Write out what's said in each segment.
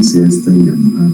dice esta llamada.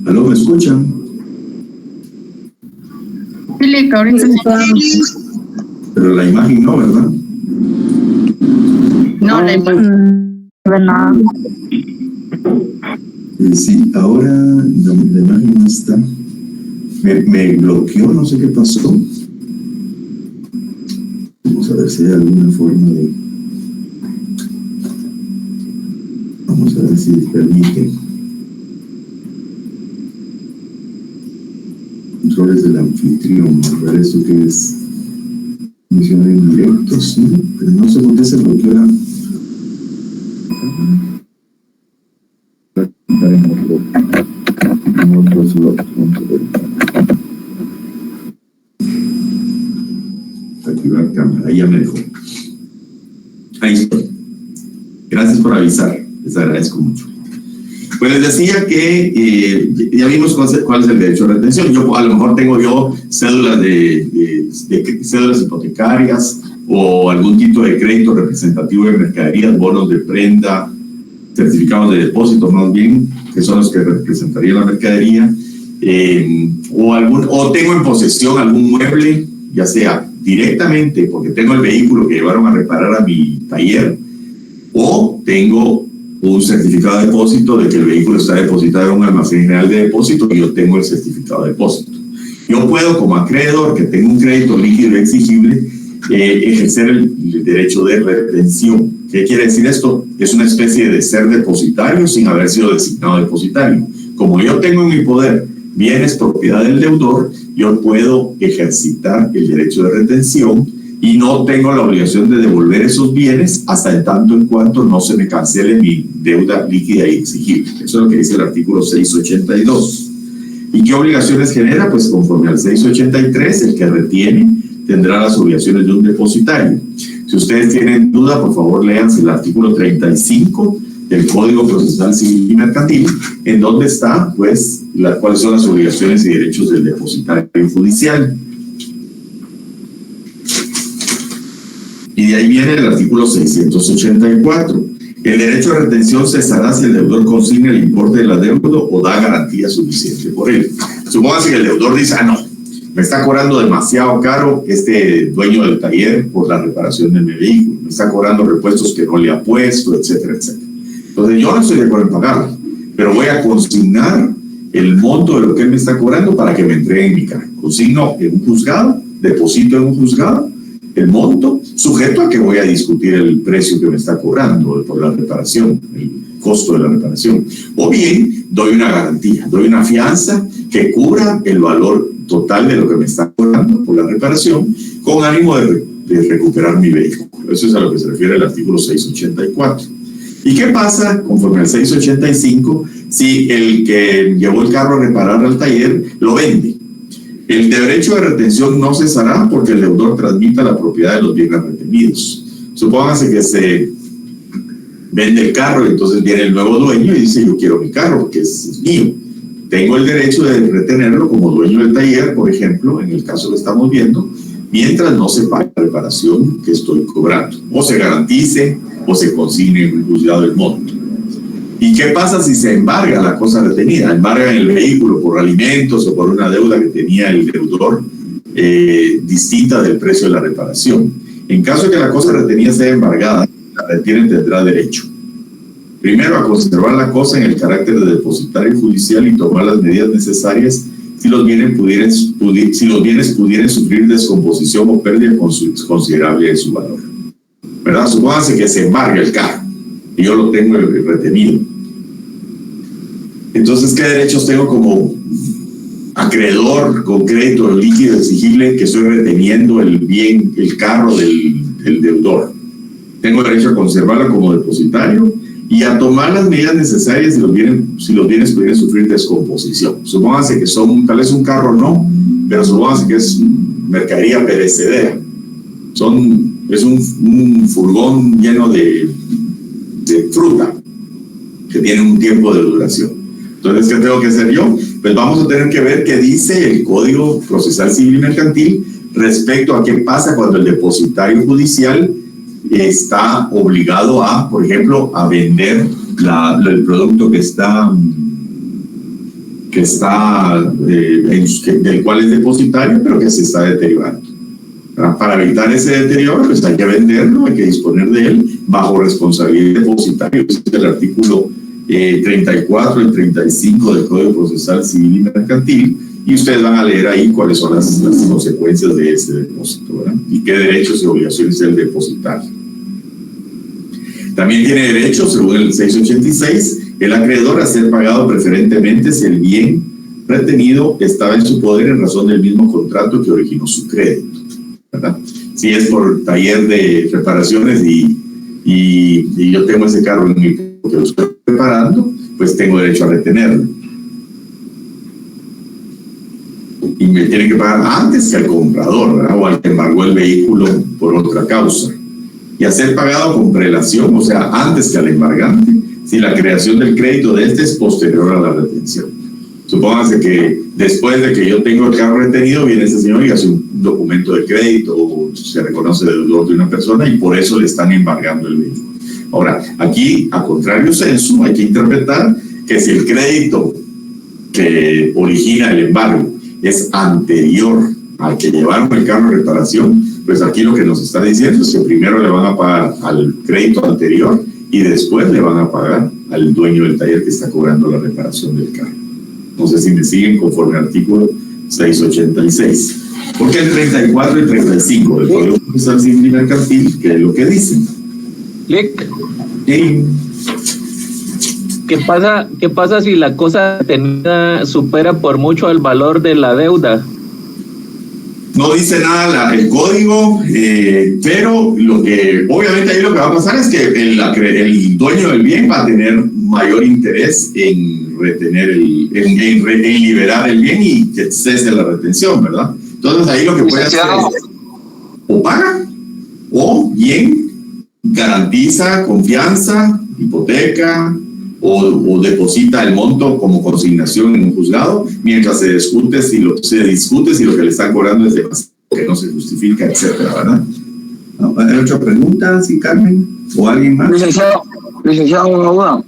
¿Aló, me escuchan? Sí, ahorita Pero la imagen no, ¿verdad? no, la imagen. ¿Verdad? Sí, ahora la imagen no está. Me bloqueó, no sé qué pasó. Vamos a ver si hay alguna forma de... Vamos a ver si permite. Controles del anfitrión, a ver eso que es emisión en directo, sí, pero no sé por qué se bloqueó la... En otro slot, vamos a ver. Activar cámara, ahí ya me dejó. Ahí estoy. Gracias por avisar, les agradezco mucho. Pues les decía que ya vimos cuál es el derecho de retención. Yo a lo mejor tengo cédulas cédulas hipotecarias o algún título de crédito representativo de mercaderías, bonos de prenda, certificados de depósito más bien, que son los que representarían la mercadería, o tengo en posesión algún mueble, ya sea directamente porque tengo el vehículo que llevaron a reparar a mi taller, o tengo un certificado de depósito de que el vehículo está depositado en un almacén general de depósito y yo tengo el certificado de depósito. Yo puedo, como acreedor que tengo un crédito líquido exigible, ejercer el derecho de retención. ¿Qué quiere decir esto? Es una especie de ser depositario sin haber sido designado depositario. Como yo tengo en mi poder bienes propiedad del deudor, yo puedo ejercitar el derecho de retención y no tengo la obligación de devolver esos bienes hasta en tanto en cuanto no se me cancele mi deuda líquida y exigible. Eso es lo que dice el artículo 682. ¿Y qué obligaciones genera? Pues conforme al 683, el que retiene tendrá las obligaciones de un depositario. Si ustedes tienen duda, por favor, léanse el artículo 35 del Código Procesal Civil y Mercantil, en donde está, pues, cuáles son las obligaciones y derechos del depositario judicial. Y de ahí viene el artículo 684. El derecho de retención cesará si el deudor consigna el importe de la deuda o da garantía suficiente por él. Supóngase que el deudor dice, no, me está cobrando demasiado caro este dueño del taller por la reparación de mi vehículo, me está cobrando repuestos que no le ha puesto, etcétera, etcétera. Entonces yo no estoy de acuerdo en pagarlo, pero voy a consignar el monto de lo que él me está cobrando para que me entreguen mi carro. Consigno en un juzgado, deposito en un juzgado el monto, sujeto a que voy a discutir el precio que me está cobrando por la reparación, el costo de la reparación. O bien, doy una garantía, doy una fianza que cubra el valor total de lo que me está cobrando por la reparación, con ánimo de recuperar mi vehículo. Eso es a lo que se refiere el artículo 684. ¿Y qué pasa, conforme al 685, si el que llevó el carro a reparar al taller lo vende? El derecho de retención no cesará porque el deudor transmita la propiedad de los bienes retenidos. Supóngase que se vende el carro y entonces viene el nuevo dueño y dice yo quiero mi carro porque es mío. Tengo el derecho de retenerlo como dueño del taller, por ejemplo, en el caso que estamos viendo, mientras no se pague la reparación que estoy cobrando, o se garantice o se consigne en el juzgado el monto. ¿Y qué pasa si se embarga la cosa retenida? Embargan el vehículo por alimentos o por una deuda que tenía el deudor distinta del precio de la reparación. En caso de que la cosa retenida sea embargada, la retiene tendrá derecho, primero, a conservar la cosa en el carácter de depositario judicial y tomar las medidas necesarias si los bienes pudieran sufrir descomposición o pérdida considerable de su valor. ¿Verdad? Supóngase que se embarga el carro y yo lo tengo retenido. Entonces, ¿qué derechos tengo como acreedor con crédito líquido exigible que estoy reteniendo el bien, el carro del deudor? Tengo derecho a conservarlo como depositario y a tomar las medidas necesarias si los bienes pudieran sufrir descomposición. Supónganse que tal vez un carro no, pero supónganse que es mercadería perecedera. Es un furgón lleno de fruta que tiene un tiempo de duración. Entonces, ¿qué tengo que hacer yo? Pues vamos a tener que ver qué dice el Código Procesal Civil y Mercantil respecto a qué pasa cuando el depositario judicial está obligado a, por ejemplo, a vender el producto del cual es depositario, pero que se está deteriorando. Para evitar ese deterioro, pues hay que venderlo, hay que disponer de él bajo responsabilidad depositario. Es el artículo 34 y 35 del Código Procesal Civil y Mercantil, y ustedes van a leer ahí cuáles son las consecuencias de ese depósito, ¿verdad? Y qué derechos y obligaciones del depositario. También tiene derecho, según el 686, el acreedor a ser pagado preferentemente si el bien retenido estaba en su poder en razón del mismo contrato que originó su crédito, ¿verdad? Si es por taller de reparaciones y yo tengo ese carro en mi que lo estoy reparando, pues tengo derecho a retenerlo. Y me tiene que pagar antes que al comprador, ¿verdad? O al que embargó el vehículo por otra causa. Y a ser pagado con prelación, o sea, antes que al embargante, si la creación del crédito de este es posterior a la retención. Supóngase que después de que yo tengo el carro retenido, viene ese señor y hace un documento de crédito o se reconoce deudor de una persona y por eso le están embargando el vehículo. Ahora, aquí, a contrario censo, hay que interpretar que si el crédito que origina el embargo es anterior al que llevaron el carro de reparación, pues aquí lo que nos está diciendo es que primero le van a pagar al crédito anterior y después le van a pagar al dueño del taller que está cobrando la reparación del carro. No sé si me siguen conforme al artículo 686. Porque el 34 y 35 del Código Procesal Civil y Mercantil, ¿qué es lo que dicen? Lick. Sí. ¿Qué pasa si la cosa retenida supera por mucho el valor de la deuda? No dice nada el código, pero obviamente ahí lo que va a pasar es que el dueño del bien va a tener mayor interés en retener en liberar el bien y que cese la retención, ¿verdad? Entonces ahí lo que puede hacer es o paga o bien garantiza confianza, hipoteca o deposita el monto como consignación en un juzgado mientras se discute si lo que le están cobrando es demasiado, que no se justifica, etcétera, ¿verdad? ¿No? ¿Hay otra pregunta, sí, Carmen? ¿O alguien más? Licenciado, una duda.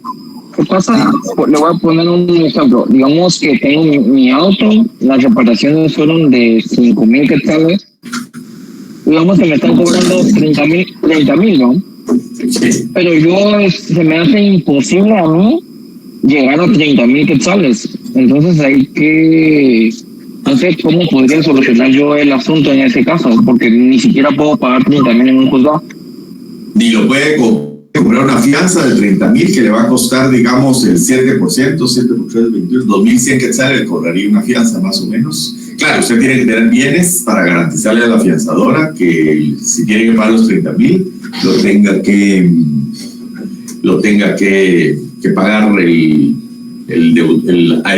¿Qué pasa? Le voy a poner un ejemplo. Digamos que tengo mi auto, las reparaciones fueron de 5,000 quetzales. Digamos que me están cobrando 30,000, ¿no? Sí. Pero se me hace imposible a mí llegar a 30,000 quetzales. Entonces hay que... No sé cómo podría solucionar yo el asunto en ese caso, porque ni siquiera puedo pagar 30,000 en un juzgado. Ni lo puede comprar una fianza de 30,000 que le va a costar, digamos, el 7%, 7% 21, 2,100 quetzales, le cobraría una fianza más o menos. Claro, usted tiene que tener bienes para garantizarle a la fianzadora que si tiene que pagar los 30,000, lo tenga que pagar el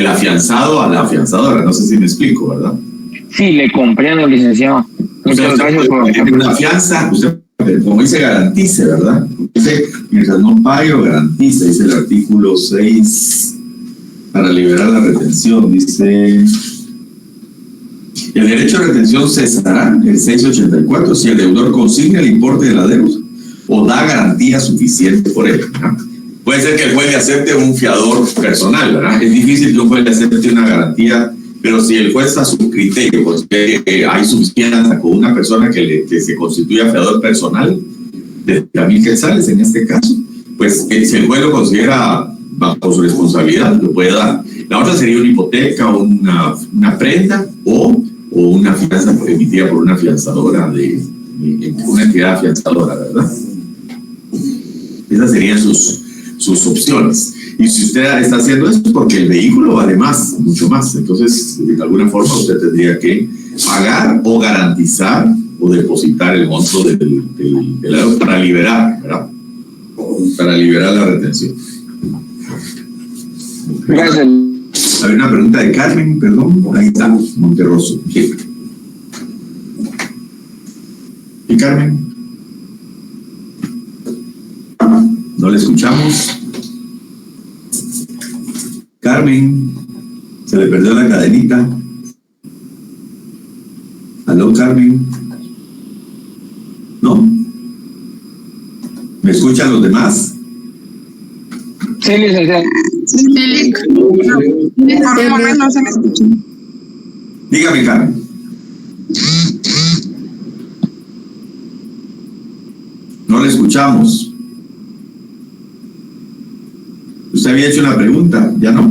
afianzado a la afianzadora. No sé si me explico, ¿verdad? Sí, le comprendo, licenciado. Muchas gracias por una fianza, usted puede como dice garantice, ¿verdad? Dice, mientras no pague o garantiza, dice el artículo 6, para liberar la retención, dice, el derecho a retención cesará, el 684, si el deudor consigna el importe de la deuda o da garantía suficiente por él, ¿verdad? Puede ser que el juez le acepte un fiador personal, ¿verdad? Es difícil que un juez le acepte una garantía, pero si el juez a su criterio, pues hay suficiencia con una persona que se constituya fiador personal de 30,000 quetzales en este caso, pues si el juez lo considera bajo su responsabilidad, lo puede dar. La otra sería una hipoteca, una prenda o una fianza emitida por una afianzadora, una entidad afianzadora, ¿verdad? Esas serían sus opciones. Y si usted está haciendo esto, porque el vehículo vale más, mucho más. Entonces, de alguna forma, usted tendría que pagar o garantizar o depositar el monto del para liberar, ¿verdad? Para liberar la retención. Gracias. Hay una pregunta de Carmen, perdón. Ahí está, Monterroso. ¿Sí? ¿Y Carmen? No le escuchamos. Carmen, se le perdió la cadenita. ¿Aló, Carmen? ¿No? ¿Me escuchan los demás? Sí, licenciado. Sí, por un momento no se me escucha. Dígame, Carmen. No le escuchamos. Usted había hecho una pregunta, ¿ya no?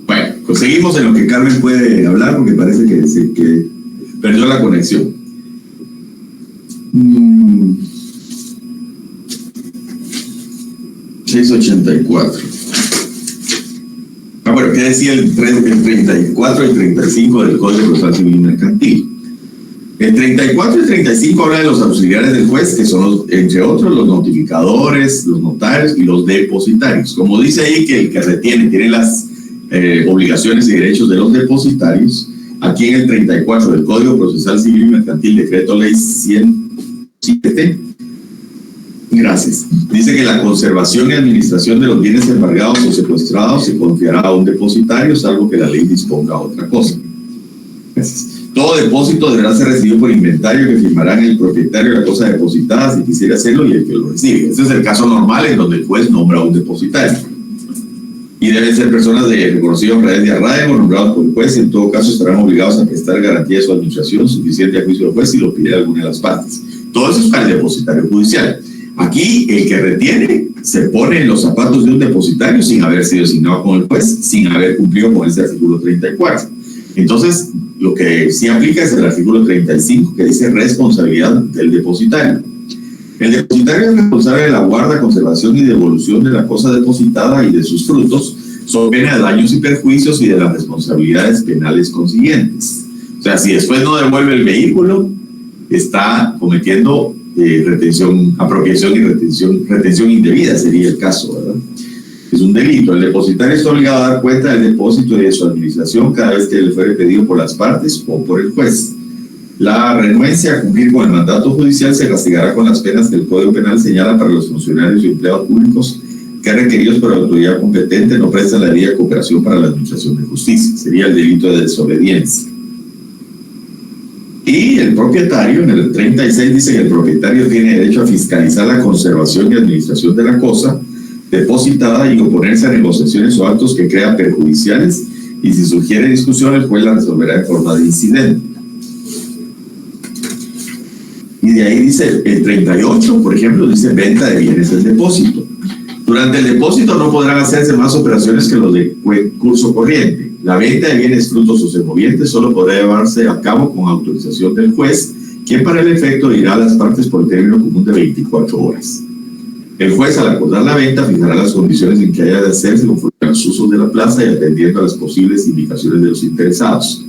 Bueno, pues seguimos en lo que Carmen puede hablar porque parece que perdió la conexión. 684. Bueno, ¿qué decía el 34 y el 35 del Código Procesal Civil y Mercantil? El 34 y el 35 habla de los auxiliares del juez, que son, entre otros, los notificadores, los notarios y los depositarios. Como dice ahí que el que retiene tiene las obligaciones y derechos de los depositarios, aquí en el 34 del Código Procesal Civil y Mercantil, Decreto Ley 107, gracias, dice que la conservación y administración de los bienes embargados o secuestrados se confiará a un depositario, salvo que la ley disponga otra cosa. Gracias. Todo depósito deberá ser recibido por inventario que firmarán el propietario de la cosa depositada si quisiera hacerlo y el que lo recibe. Ese es el caso normal en donde el juez nombra a un depositario. Y deben ser personas de reconocido honradez de arraigo, nombrados por el juez, y en todo caso estarán obligados a prestar garantía de su administración suficiente a juicio del juez si lo pide alguna de las partes. Todo eso es para el depositario judicial. Aquí el que retiene se pone en los zapatos de un depositario sin haber sido designado con el juez, sin haber cumplido con ese artículo 34. Entonces, lo que sí aplica es el artículo 35, que dice responsabilidad del depositario. El depositario es responsable de la guarda, conservación y devolución de la cosa depositada y de sus frutos, sobre pena de daños y perjuicios y de las responsabilidades penales consiguientes. O sea, si después no devuelve el vehículo, está cometiendo apropiación y retención indebida, sería el caso, ¿verdad? Es un delito. El depositario está obligado a dar cuenta del depósito y de su administración cada vez que le fuere pedido por las partes o por el juez. La renuencia a cumplir con el mandato judicial se castigará con las penas que el Código Penal señala para los funcionarios y empleados públicos que, requeridos por la autoridad competente, no prestan la debida cooperación para la administración de justicia. Sería el delito de desobediencia. Y el propietario, en el 36, dice que el propietario tiene derecho a fiscalizar la conservación y administración de la cosa depositada y oponerse a negociaciones o actos que crean perjudiciales, y si sugiere discusión, el juez la resolverá en forma de incidente. Y de ahí dice el 38, por ejemplo, dice venta de bienes del depósito. Durante el depósito no podrán hacerse más operaciones que los de curso corriente. La venta de bienes, frutos o semovientes solo podrá llevarse a cabo con autorización del juez, quien para el efecto dirá a las partes por término común de 24 horas. El juez, al acordar la venta, fijará las condiciones en que haya de hacerse conforme a los usos de la plaza y atendiendo a las posibles indicaciones de los interesados.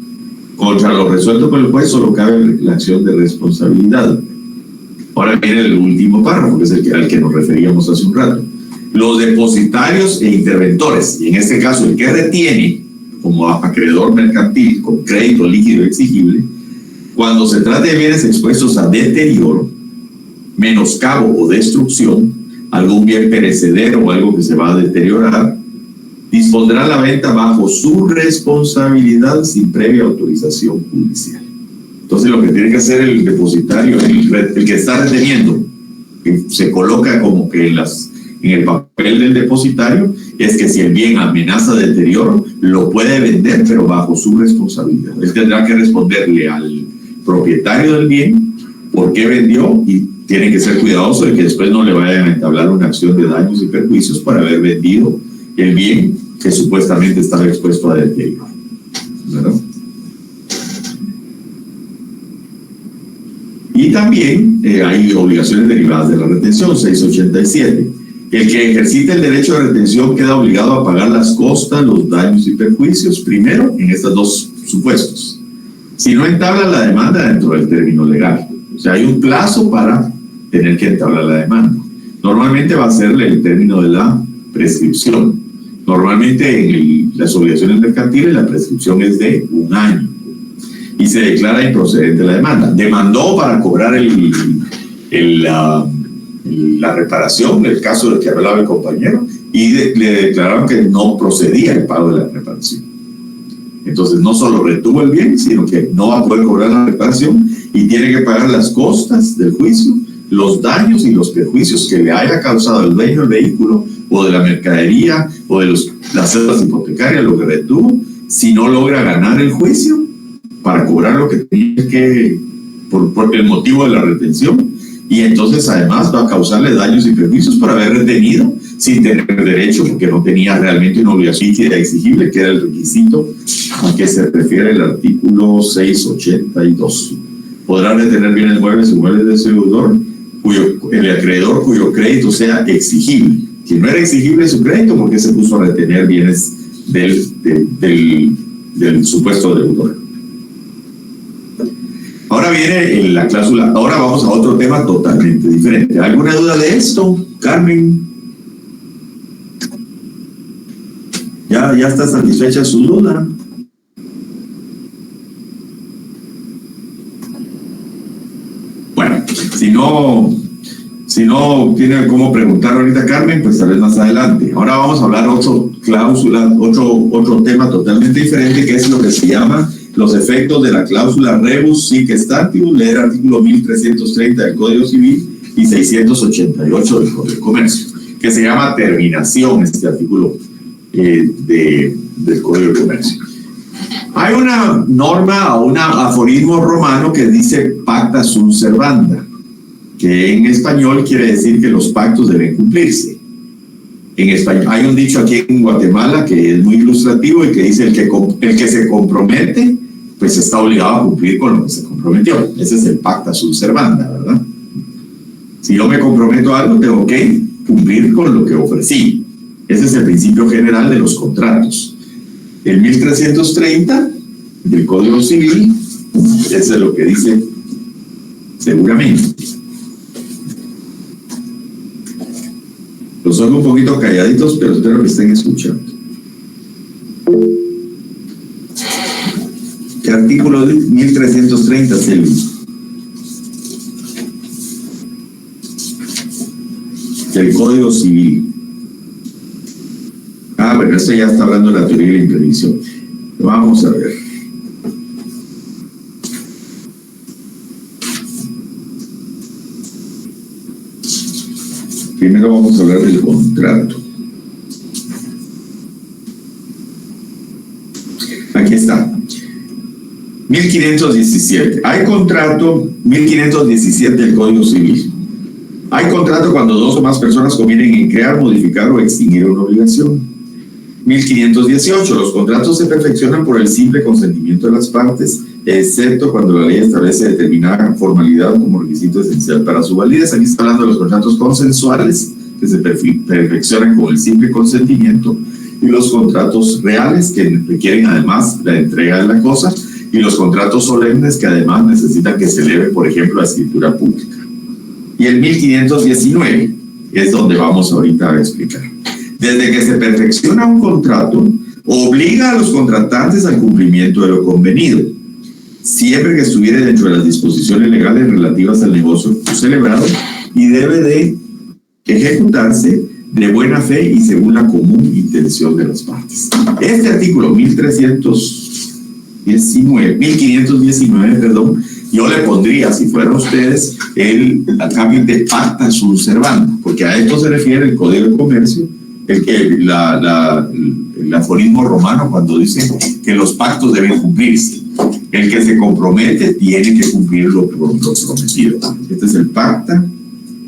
Contra lo resuelto por el juez solo cabe la acción de responsabilidad. Ahora viene el último párrafo, que es el que nos referíamos hace un rato. Los depositarios e interventores, y en este caso el que retiene como acreedor mercantil con crédito líquido exigible, Cuando se trate de bienes expuestos a deterioro, menoscabo o destrucción, algún bien perecedero o algo que se va a deteriorar, dispondrá la venta bajo su responsabilidad sin previa autorización judicial. Entonces lo que tiene que hacer el depositario, el que está reteniendo, que se coloca como que en el papel del depositario, es que si el bien amenaza deterioro, lo puede vender, pero bajo su responsabilidad. Él tendrá que responderle al propietario del bien por qué vendió, y tiene que ser cuidadoso de que después no le vayan a entablar una acción de daños y perjuicios por haber vendido el bien que supuestamente estaba expuesto a deterioro, ¿verdad? Y también hay obligaciones derivadas de la retención, 687. El que ejercite el derecho de retención queda obligado a pagar las costas, los daños y perjuicios, primero en estos dos supuestos. Si no entabla la demanda dentro del término legal, o sea, hay un plazo para tener que entablar la demanda. Normalmente va a ser el término de la prescripción. Normalmente en las obligaciones mercantiles la prescripción es de 1 año y se declara improcedente la demanda. Demandó para cobrar la reparación, el caso del que hablaba el compañero, y le declararon que no procedía el pago de la reparación. Entonces no solo retuvo el bien, sino que no va a poder cobrar la reparación y tiene que pagar las costas del juicio, los daños y los perjuicios que le haya causado el dueño del vehículo o de la mercadería o de las cédulas hipotecarias, lo que retuvo, si no logra ganar el juicio para cobrar lo que tenía que, por el motivo de la retención. Y entonces además va a causarle daños y perjuicios por haber retenido sin tener derecho, porque no tenía realmente una obligación líquida exigible, que era el requisito a que se refiere el artículo 682. Podrá retener bienes muebles o muebles de su deudor el acreedor cuyo crédito sea exigible. Si no era exigible su crédito, ¿por qué se puso a retener bienes del supuesto deudor? Ahora viene la cláusula. Ahora vamos a otro tema totalmente diferente. ¿Alguna duda de esto, Carmen? ¿Ya está satisfecha su duda? Bueno, si no tiene cómo preguntar ahorita Carmen, pues tal vez más adelante. Ahora vamos a hablar otro tema totalmente diferente, que es lo que se llama los efectos de la cláusula rebus sic stantibus, leer artículo 1330 del Código Civil y 688 del Código de Comercio, que se llama terminación, este artículo del Código de Comercio. Hay una norma o un aforismo romano que dice pacta sunt servanda, que en español quiere decir que los pactos deben cumplirse. En español hay un dicho aquí en Guatemala que es muy ilustrativo y que dice el que se compromete pues está obligado a cumplir con lo que se comprometió. Ese es el pacta sunt servanda, ¿verdad? Si yo me comprometo a algo, tengo que cumplir con lo que ofrecí. Ese es el principio general de los contratos. El 1330 del Código Civil, eso es lo que dice seguramente. Los oigo un poquito calladitos, pero espero que estén escuchando. ¿Qué artículo de 1330 es el Código Civil? Bueno, esto ya está hablando de la teoría de la interdicción. Vamos a ver. Primero vamos a hablar del contrato. Aquí está. 1517. Hay contrato, 1517 del Código Civil. Hay contrato cuando dos o más personas convienen en crear, modificar o extinguir una obligación. 1518. Los contratos se perfeccionan por el simple consentimiento de las partes, excepto cuando la ley establece determinada formalidad como requisito esencial para su validez. Aquí está hablando de los contratos consensuales, que se perfeccionan con el simple consentimiento, y los contratos reales, que requieren además la entrega de la cosa, y los contratos solemnes, que además necesitan que se eleve, por ejemplo, a escritura pública. Y el 1519 es donde vamos ahorita a explicar. Desde que se perfecciona un contrato, obliga a los contratantes al cumplimiento de lo convenido. siempre que estuviere dentro de las disposiciones legales relativas al negocio celebrado, y debe de ejecutarse de buena fe y según la común intención de las partes. Este artículo 1519, perdón, yo le pondría, si fueran ustedes, el cambio de pacta sunt servanda, porque a esto se refiere el Código de Comercio, el aforismo romano cuando dice que los pactos deben cumplirse. El que se compromete tiene que cumplir lo prometido. Este es el pacta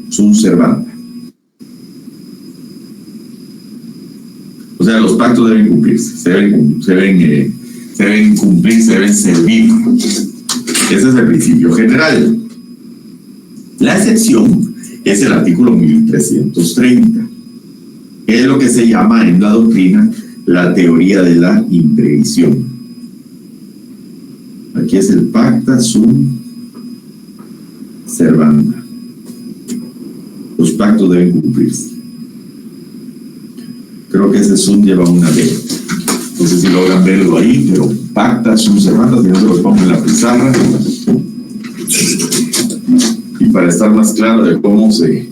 sunt servanda. O sea, los pactos deben cumplirse, se deben cumplir, se deben servir. Ese es el principio general. La excepción es el artículo 1330, que es lo que se llama en la doctrina la teoría de la imprevisión. Aquí es el pacta sunt servanda. Los pactos deben cumplirse. Creo que ese sunt lleva una D. No sé si logran verlo ahí, pero pacta sunt servanda, si no se los pongo en la pizarra. Y para estar más claro de cómo se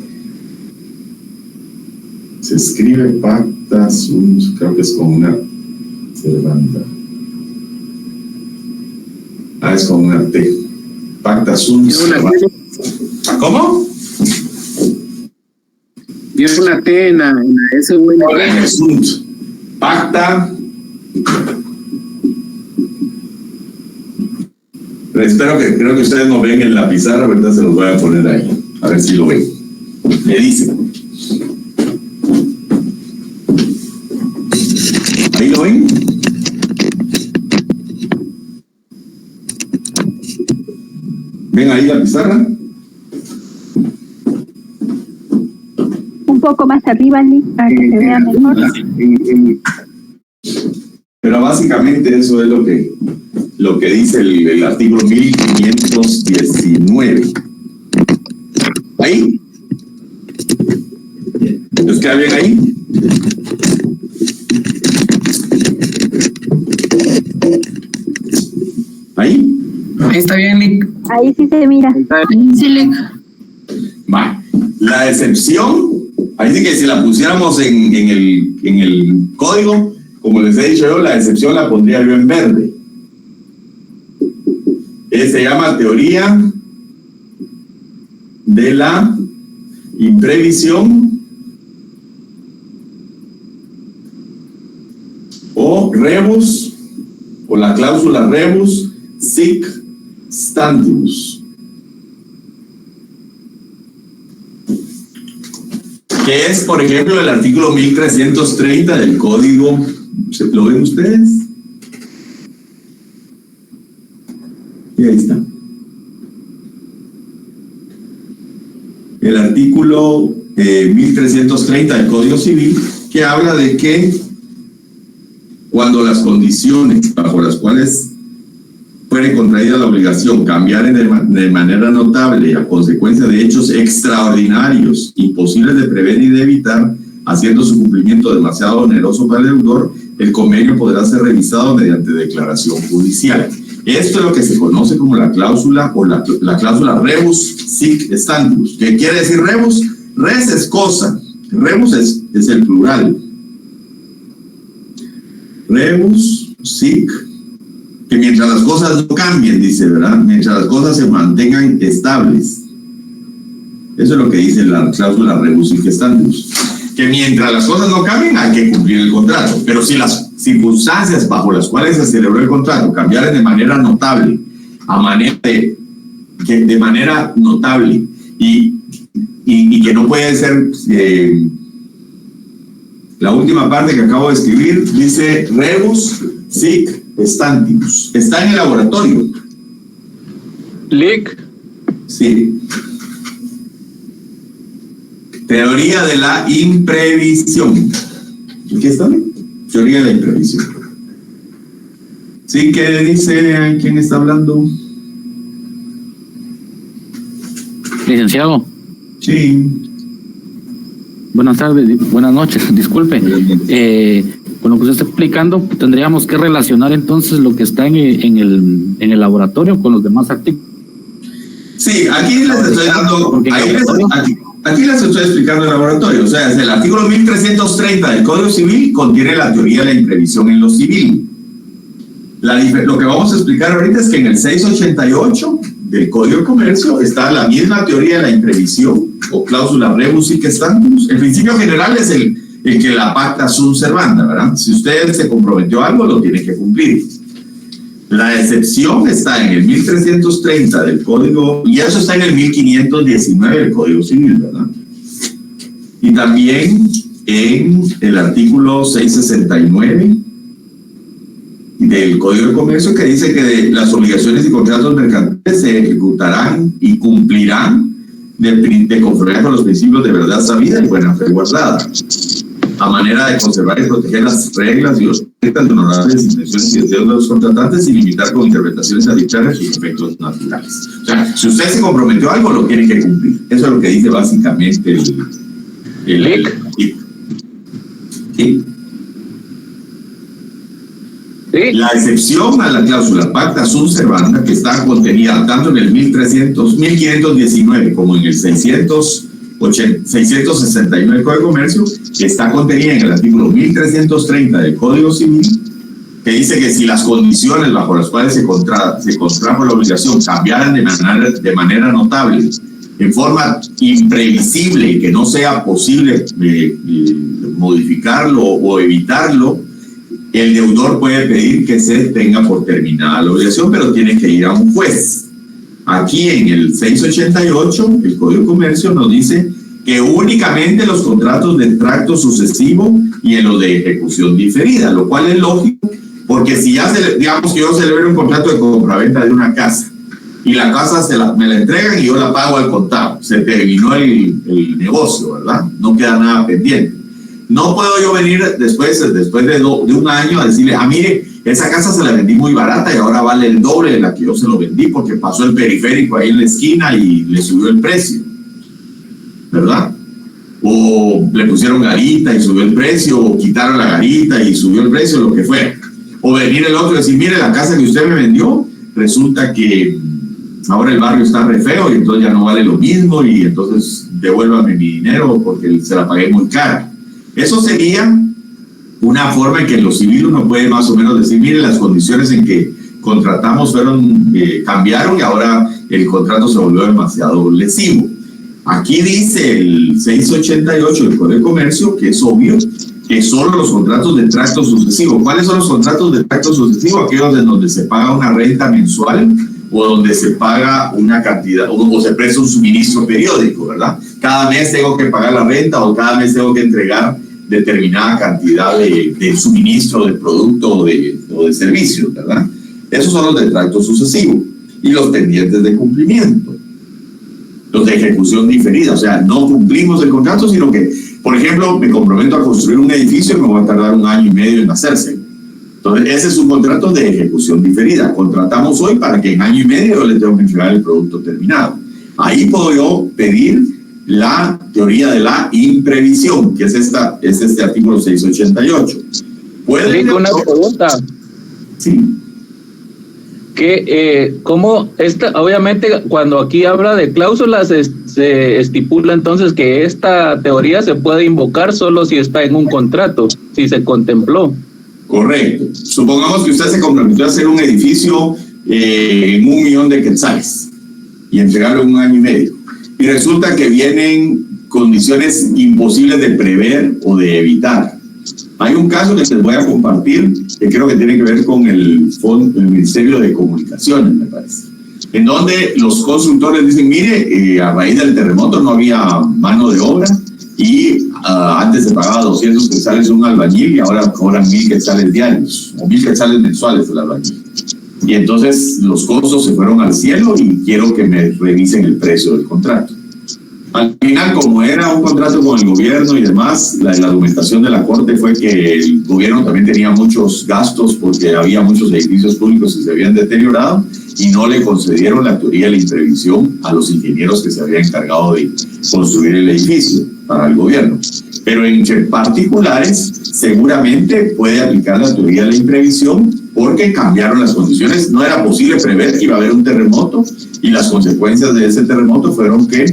escribe pacta sunt, creo que es con una servanda. Es con una T. Pacta sunt servanda. ¿Cómo? Tiene una T en la S, güey. Sunt. Pacta. Creo que ustedes no ven en la pizarra, ¿verdad? Se los voy a poner ahí. A ver si lo ven. Me dice. ¿Ahí lo ven? ¿Ven ahí la pizarra? Un poco más arriba, Nick, para que se vea mejor. Pero básicamente eso es lo que dice el artículo 1519. ¿Ahí? ¿Les queda bien ahí? ¿Ahí? Ahí está bien, Nick. Ahí sí se mira. Sí, Nick. Va. La excepción, ahí sí que si la pusiéramos en el código, como les he dicho yo, la excepción la pondría yo en verde. Se llama teoría de la imprevisión o rebus, o la cláusula rebus sic stantibus, que es, por ejemplo, el artículo 1330 del Código. ¿Lo ven ustedes? Y ahí está. El artículo 1330 del Código Civil, que habla de que cuando las condiciones bajo las cuales fuere contraída la obligación cambiaren de manera notable a consecuencia de hechos extraordinarios, imposibles de prever y de evitar, haciendo su cumplimiento demasiado oneroso para el deudor, el convenio podrá ser revisado mediante declaración judicial. Esto es lo que se conoce como la cláusula o la cláusula rebus sic stantibus. ¿Qué quiere decir rebus? Res es cosa, rebus es el plural. Rebus sic, que mientras las cosas no cambien, dice, ¿verdad? Mientras las cosas se mantengan estables. Eso es lo que dice la cláusula rebus sic stantibus. Que mientras las cosas no cambien, hay que cumplir el contrato. Pero si las circunstancias bajo las cuales se celebró el contrato cambiaran de manera notable, de manera notable, y que no puede ser, la última parte que acabo de escribir dice rebus sic stantibus. Está en el laboratorio. Lick. Sí. Teoría de la imprevisión. ¿Aquí está? Teoría de la imprevisión. ¿Sí? ¿Qué dice? ¿Quién está hablando? Licenciado. Sí. Buenas tardes, buenas noches, disculpe. con lo que usted está explicando, tendríamos que relacionar entonces lo que está en el laboratorio con los demás artículos. Sí, aquí les estoy dando, aquí les estoy explicando el laboratorio. O sea, el artículo 1330 del Código Civil contiene la teoría de la imprevisión en lo civil. Lo que vamos a explicar ahorita es que en el 688 del Código de Comercio está la misma teoría de la imprevisión o cláusula rebus sic stantibus. El principio general es el que la pacta sunt servanda, ¿verdad? Si usted se comprometió a algo, lo tiene que cumplir. La excepción está en el 1330 del Código, y eso está en el 1519 del Código Civil, ¿verdad? Y también en el artículo 669 del Código de Comercio, que dice que las obligaciones y contratos mercantiles se ejecutarán y cumplirán de conformidad con los principios de verdad sabida y buena fe guardada, a manera de conservar y proteger las reglas y los honorables intenciones y deseos de los contratantes y limitar con interpretaciones arbitrarias sus efectos naturales. O sea, si usted se comprometió a algo, lo tiene que cumplir. Eso es lo que dice básicamente el LIC. Sí. La excepción a la cláusula pacta sunt servanda, que está contenida tanto en el 1519 como en el 669 del Código de Comercio, que está contenida en el artículo 1330 del Código Civil, que dice que si las condiciones bajo las cuales se contrajo la obligación cambiaran de manera notable, en forma imprevisible y que no sea posible modificarlo o evitarlo, el deudor puede pedir que se tenga por terminada la obligación, pero tiene que ir a un juez. Aquí en el 688, el Código de Comercio nos dice que únicamente los contratos de tracto sucesivo y en los de ejecución diferida, lo cual es lógico, porque si ya, digamos que yo celebro un contrato de compraventa de una casa, y la casa me la entregan y yo la pago al contado, se terminó el negocio, ¿verdad? No queda nada pendiente. No puedo yo venir después de un año a decirle, mire, esa casa se la vendí muy barata y ahora vale el doble de la que yo se lo vendí porque pasó el periférico ahí en la esquina y le subió el precio, ¿verdad? O le pusieron garita y subió el precio, o quitaron la garita y subió el precio, lo que fuera. O venir el otro y decir, mire, la casa que usted me vendió, resulta que ahora el barrio está re feo y entonces ya no vale lo mismo y entonces devuélvame mi dinero porque se la pagué muy cara. Eso sería una forma en que en lo civil uno puede más o menos decir, mire, las condiciones en que contratamos cambiaron y ahora el contrato se volvió demasiado lesivo. Aquí dice el 688 del Código de Comercio que es obvio que solo los contratos de tracto sucesivo. ¿Cuáles son los contratos de tracto sucesivo? Aquellos en donde se paga una renta mensual o donde se paga una cantidad o se presta un suministro periódico, ¿verdad? Cada mes tengo que pagar la renta o cada mes tengo que entregar determinada cantidad de suministro, de producto o de servicio, ¿verdad? Esos son los de tracto sucesivo y los pendientes de cumplimiento, los de ejecución diferida. O sea, no cumplimos el contrato, sino que, por ejemplo, me comprometo a construir un edificio y me voy a tardar 1 año y medio en hacerse. Entonces, ese es un contrato de ejecución diferida. Contratamos hoy para que en 1 año y medio yo le tengo que entregar el producto terminado. Ahí puedo yo pedir la teoría de la imprevisión, que es este artículo 688. Tengo una pregunta. Sí. Obviamente, cuando aquí habla de cláusulas, se estipula entonces que esta teoría se puede invocar solo si está en un contrato, si se contempló. Correcto. Supongamos que usted se comprometió a hacer un edificio en 1 millón de quetzales y entregarlo en 1 año y medio. Y resulta que vienen condiciones imposibles de prever o de evitar. Hay un caso que les voy a compartir que creo que tiene que ver con el Ministerio de Comunicaciones, me parece, en donde los constructores dicen, mire, a raíz del terremoto no había mano de obra y antes se pagaba 200 quetzales un albañil y ahora cobran 1,000 quetzales diarios o 1,000 quetzales mensuales el albañil. Y entonces los costos se fueron al cielo y quiero que me revisen el precio del contrato. Al final, como era un contrato con el gobierno y demás, la argumentación de la Corte fue que el gobierno también tenía muchos gastos porque había muchos edificios públicos que se habían deteriorado y no le concedieron la teoría de la imprevisión a los ingenieros que se habían encargado de construir el edificio para el gobierno. Pero en particulares seguramente puede aplicar la teoría de la imprevisión porque cambiaron las condiciones. No era posible prever que iba a haber un terremoto y las consecuencias de ese terremoto fueron que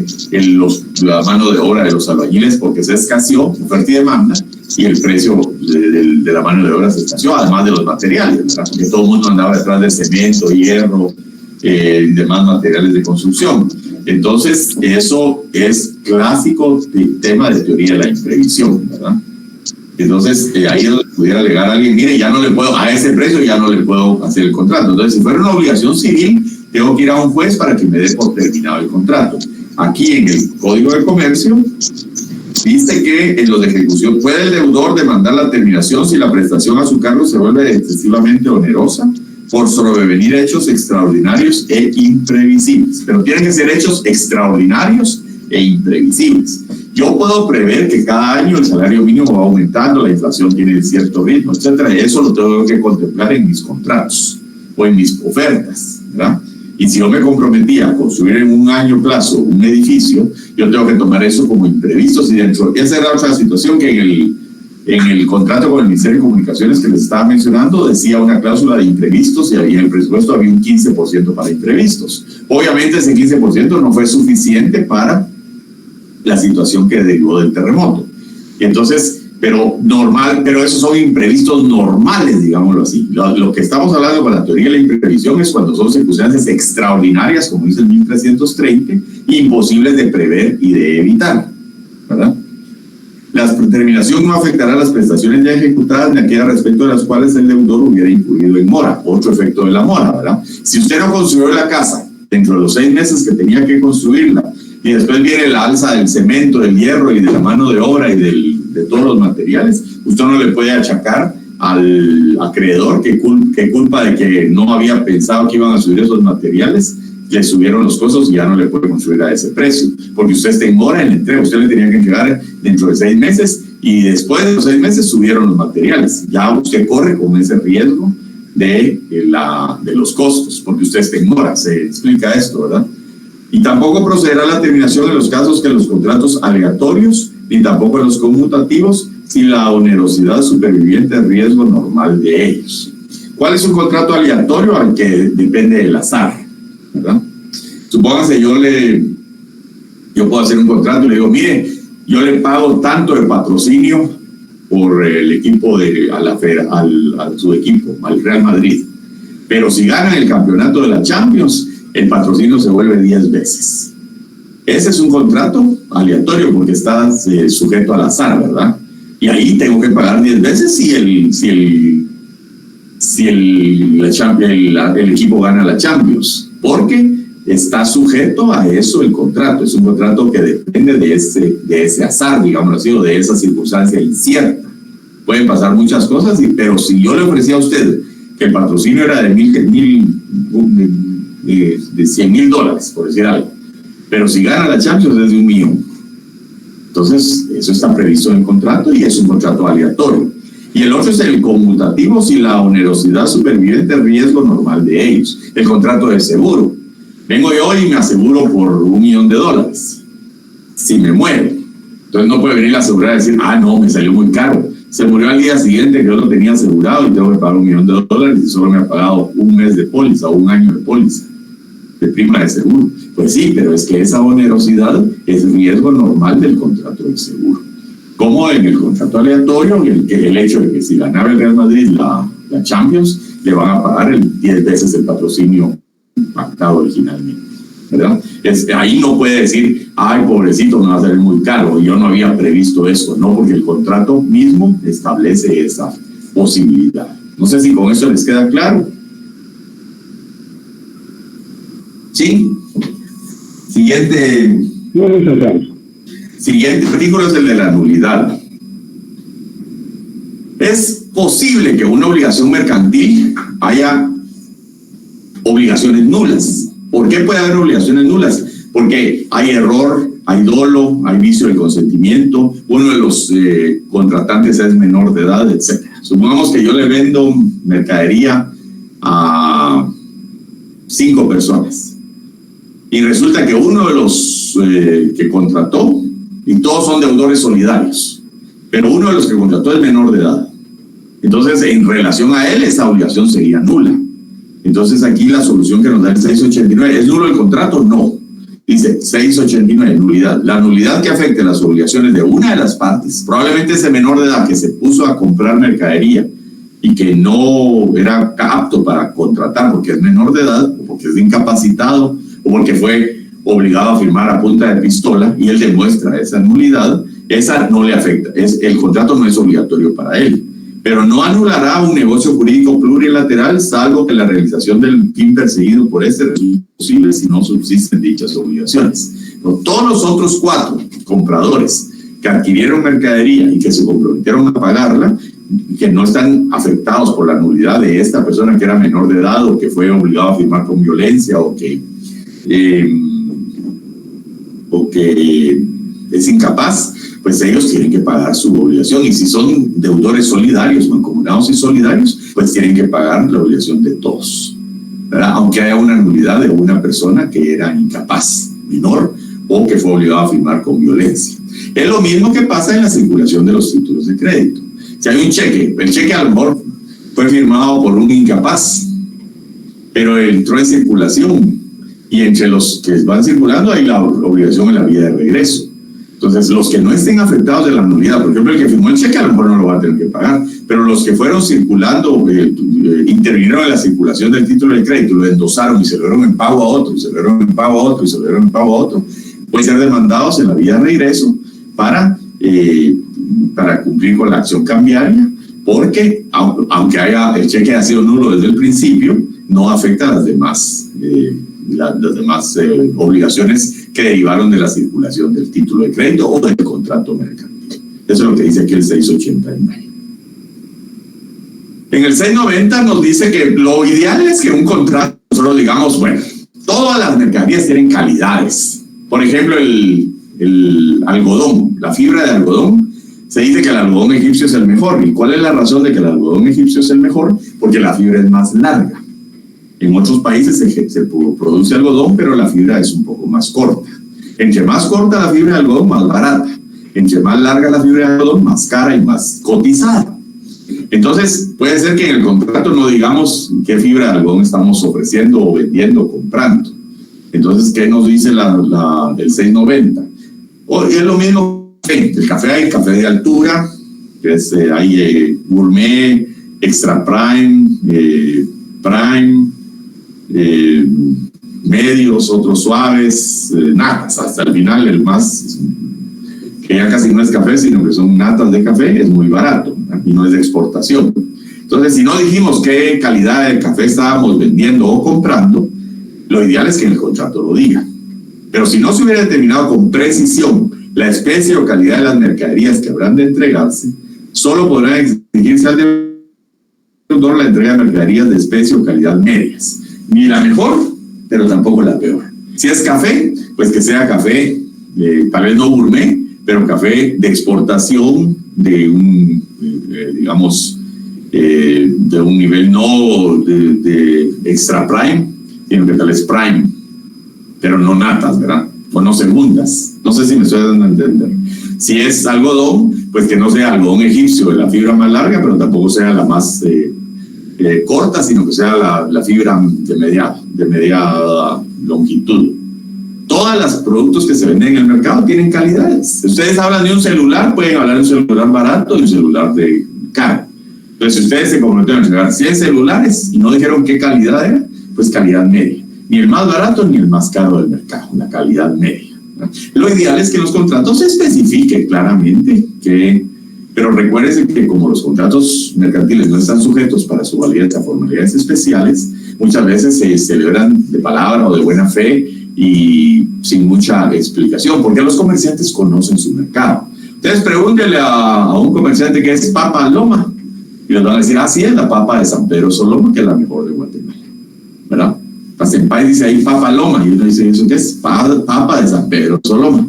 la mano de obra de los albañiles, porque se escaseó, oferta y demanda, y el precio de la mano de obra se escaseó, además de los materiales, ¿verdad? Porque todo el mundo andaba detrás de cemento, hierro y demás materiales de construcción. Entonces, eso es clásico tema de teoría de la imprevisión, ¿verdad? Entonces, ahí es donde pudiera alegar a alguien, mire, ya no le puedo, a ese precio ya no le puedo hacer el contrato. Entonces, si fuera una obligación civil, tengo que ir a un juez para que me dé por terminado el contrato. Aquí en el Código de Comercio, dice que en los de ejecución puede el deudor demandar la terminación si la prestación a su cargo se vuelve excesivamente onerosa por sobrevenir hechos extraordinarios e imprevisibles. Pero tienen que ser hechos extraordinarios e imprevisibles. Yo puedo prever que cada año el salario mínimo va aumentando, la inflación tiene cierto ritmo, etcétera, y eso lo tengo que contemplar en mis contratos o en mis ofertas, ¿verdad? Y si yo me comprometía a construir en un año plazo un edificio, yo tengo que tomar eso como imprevisto. Si dentro, esa era otra situación que en el contrato con el Ministerio de Comunicaciones que les estaba mencionando, decía una cláusula de imprevistos y ahí en el presupuesto había un 15% para imprevistos. Obviamente ese 15% no fue suficiente para la situación que derivó del terremoto. Entonces, pero esos son imprevistos normales, digámoslo así. Lo que estamos hablando con la teoría de la imprevisión es cuando son circunstancias extraordinarias, como dice el 1330, imposibles de prever y de evitar, ¿verdad? La terminación no afectará las prestaciones ya ejecutadas ni aquellas respecto de las cuales el deudor hubiera incurrido en mora. Otro efecto de la mora, ¿verdad? Si usted no construyó la casa dentro de los 6 meses que tenía que construirla y después viene la alza del cemento, del hierro y de la mano de obra y de todos los materiales, usted no le puede achacar al acreedor que culpa de que no había pensado que iban a subir esos materiales, le subieron los costos y ya no le puede construir a ese precio, porque usted está en mora en la entrega, usted le tenía que entregar dentro de 6 meses y después de los 6 meses subieron los materiales, ya usted corre con ese riesgo de los costos, porque usted está en mora. Se explica esto, ¿verdad? Y tampoco procederá la terminación en los casos que los contratos aleatorios, ni tampoco en los conmutativos, si la onerosidad superviviente es riesgo normal de ellos. ¿Cuál es un contrato aleatorio? Al que depende del azar, ¿verdad? Supóngase yo puedo hacer un contrato y le digo, mire, yo le pago tanto de patrocinio por el equipo a su equipo, al Real Madrid, pero si ganan el campeonato de la Champions, el patrocinio se vuelve 10 veces. Ese es un contrato aleatorio porque está sujeto al azar, ¿verdad? Y ahí tengo que pagar 10 veces si el equipo gana la Champions, porque está sujeto a eso el contrato. Es un contrato que depende de ese azar, digamos así, o de esa circunstancia incierta. Pueden pasar muchas cosas, pero si yo le ofrecía a usted que el patrocinio era de $100,000, por decir algo, pero si gana la Champions es de 1,000,000. Entonces, eso está previsto en el contrato y es un contrato aleatorio. Y el otro es el conmutativo si la onerosidad superviviente es riesgo normal de ellos. El contrato de seguro. Vengo yo y me aseguro por $1,000,000. Si me muero, entonces no puede venir la aseguradora y decir, no, me salió muy caro. Se murió al día siguiente que yo lo tenía asegurado y tengo que pagar $1,000,000 y solo me ha pagado un mes de póliza o un año de póliza de prima de seguro. Pues sí, pero es que esa onerosidad es riesgo normal del contrato de seguro. Como en el contrato aleatorio, el hecho de que si ganaba el Real Madrid la Champions, le van a pagar 10 veces el patrocinio pactado originalmente, ¿verdad? Ahí no puede decir, pobrecito, me va a salir muy caro, yo no había previsto eso, no, porque el contrato mismo establece esa posibilidad. No sé si con eso les queda claro. ¿Sí? Siguiente artículo es el de la nulidad. Es posible que una obligación mercantil haya obligaciones nulas. ¿Por qué puede haber obligaciones nulas? Porque hay error, hay dolo, hay vicio del consentimiento, uno de los contratantes es menor de edad, etc. Supongamos que yo le vendo mercadería a 5 personas. Y resulta que uno de los que contrató, y todos son deudores solidarios, pero uno de los que contrató es menor de edad. Entonces, en relación a él, esa obligación sería nula. Entonces, aquí la solución que nos da el 689, ¿es nulo el contrato? No. Dice 689, nulidad. La nulidad que afecte las obligaciones de una de las partes, probablemente ese menor de edad que se puso a comprar mercadería y que no era apto para contratar porque es menor de edad, o porque es incapacitado, o porque fue obligado a firmar a punta de pistola, y él demuestra esa nulidad, esa no le afecta. El contrato no es obligatorio para él, pero no anulará un negocio jurídico plurilateral, salvo que la realización del fin perseguido por este resulte posible si no subsisten dichas obligaciones. Pero todos los otros 4 compradores que adquirieron mercadería y que se comprometieron a pagarla, que no están afectados por la nulidad de esta persona que era menor de edad o que fue obligado a firmar con violencia o que es incapaz, pues ellos tienen que pagar su obligación. Y si son deudores solidarios, mancomunados y solidarios, pues tienen que pagar la obligación de todos, ¿verdad? Aunque haya una nulidad de una persona que era incapaz, menor, o que fue obligado a firmar con violencia. Es lo mismo que pasa en la circulación de los títulos de crédito. Si hay un cheque, el cheque a lo mejor fue firmado por un incapaz, pero entró en circulación, y entre los que van circulando hay la obligación en la vía de regreso. Entonces, los que no estén afectados de la nulidad, por ejemplo, el que firmó el cheque a lo mejor no lo va a tener que pagar, pero los que fueron circulando, intervinieron en la circulación del título de crédito, lo endosaron y se lo dieron en pago a otro, y se lo dieron en pago a otro, y se lo dieron en pago a otro, pueden ser demandados en la vía de regreso para cumplir con la acción cambiaria, porque aunque el cheque haya sido nulo desde el principio, no afecta a las demás obligaciones que derivaron de la circulación del título de crédito o del contrato mercantil. Eso es lo que dice aquí el 689. En el 690 nos dice que lo ideal es que un contrato, nosotros digamos, bueno, todas las mercaderías tienen calidades. Por ejemplo, el algodón, la fibra de algodón, se dice que el algodón egipcio es el mejor. ¿Y cuál es la razón de que el algodón egipcio es el mejor? Porque la fibra es más larga. En otros países se produce algodón, pero la fibra es un poco más corta. Entre más corta la fibra de algodón, más barata. Entre más larga la fibra de algodón, más cara y más cotizada. Entonces, puede ser que en el contrato no digamos qué fibra de algodón estamos ofreciendo o vendiendo o comprando. Entonces, ¿qué nos dice el 690? Es lo mismo que el café. Hay café de altura, que es, hay gourmet, extra prime, prime, medios, otros suaves, natas, hasta el final el más, que ya casi no es café, sino que son natas de café, es muy barato, y no es de exportación. Entonces, si no dijimos qué calidad de café estábamos vendiendo o comprando, lo ideal es que en el contrato lo diga. Pero si no se hubiera determinado con precisión la especie o calidad de las mercaderías que habrán de entregarse, solo podrán exigirse al deudor la entrega de mercaderías de especie o calidad medias. Ni la mejor, pero tampoco la peor. Si es café, pues que sea café, tal vez no gourmet, pero café de exportación de un, digamos, de un nivel no de extra prime, sino que tal vez prime, pero no natas, ¿verdad? O no segundas. No sé si me estoy dando a entender. Si es algodón, pues que no sea algodón egipcio de la fibra más larga, pero tampoco sea la más corta, sino que sea la fibra de media longitud. Todos los productos que se venden en el mercado tienen calidades. Si ustedes hablan de un celular, pueden hablar de un celular barato y un celular de caro. Entonces, si ustedes se comprometieron a entregar 100 celulares y no dijeron qué calidad era, pues calidad media. Ni el más barato ni el más caro del mercado, la calidad media. Lo ideal es que los contratos se especifiquen claramente pero recuérdense que como los contratos mercantiles no están sujetos para su validez a formalidades especiales, muchas veces se celebran de palabra o de buena fe y sin mucha explicación, porque los comerciantes conocen su mercado. Entonces pregúntenle a un comerciante qué es papa Loma y les van a decir, sí, es la papa de San Pedro Soloma, que es la mejor de Guatemala, ¿verdad? Paz dice ahí papa Loma y uno dice, ¿eso qué es? Papa de San Pedro Soloma.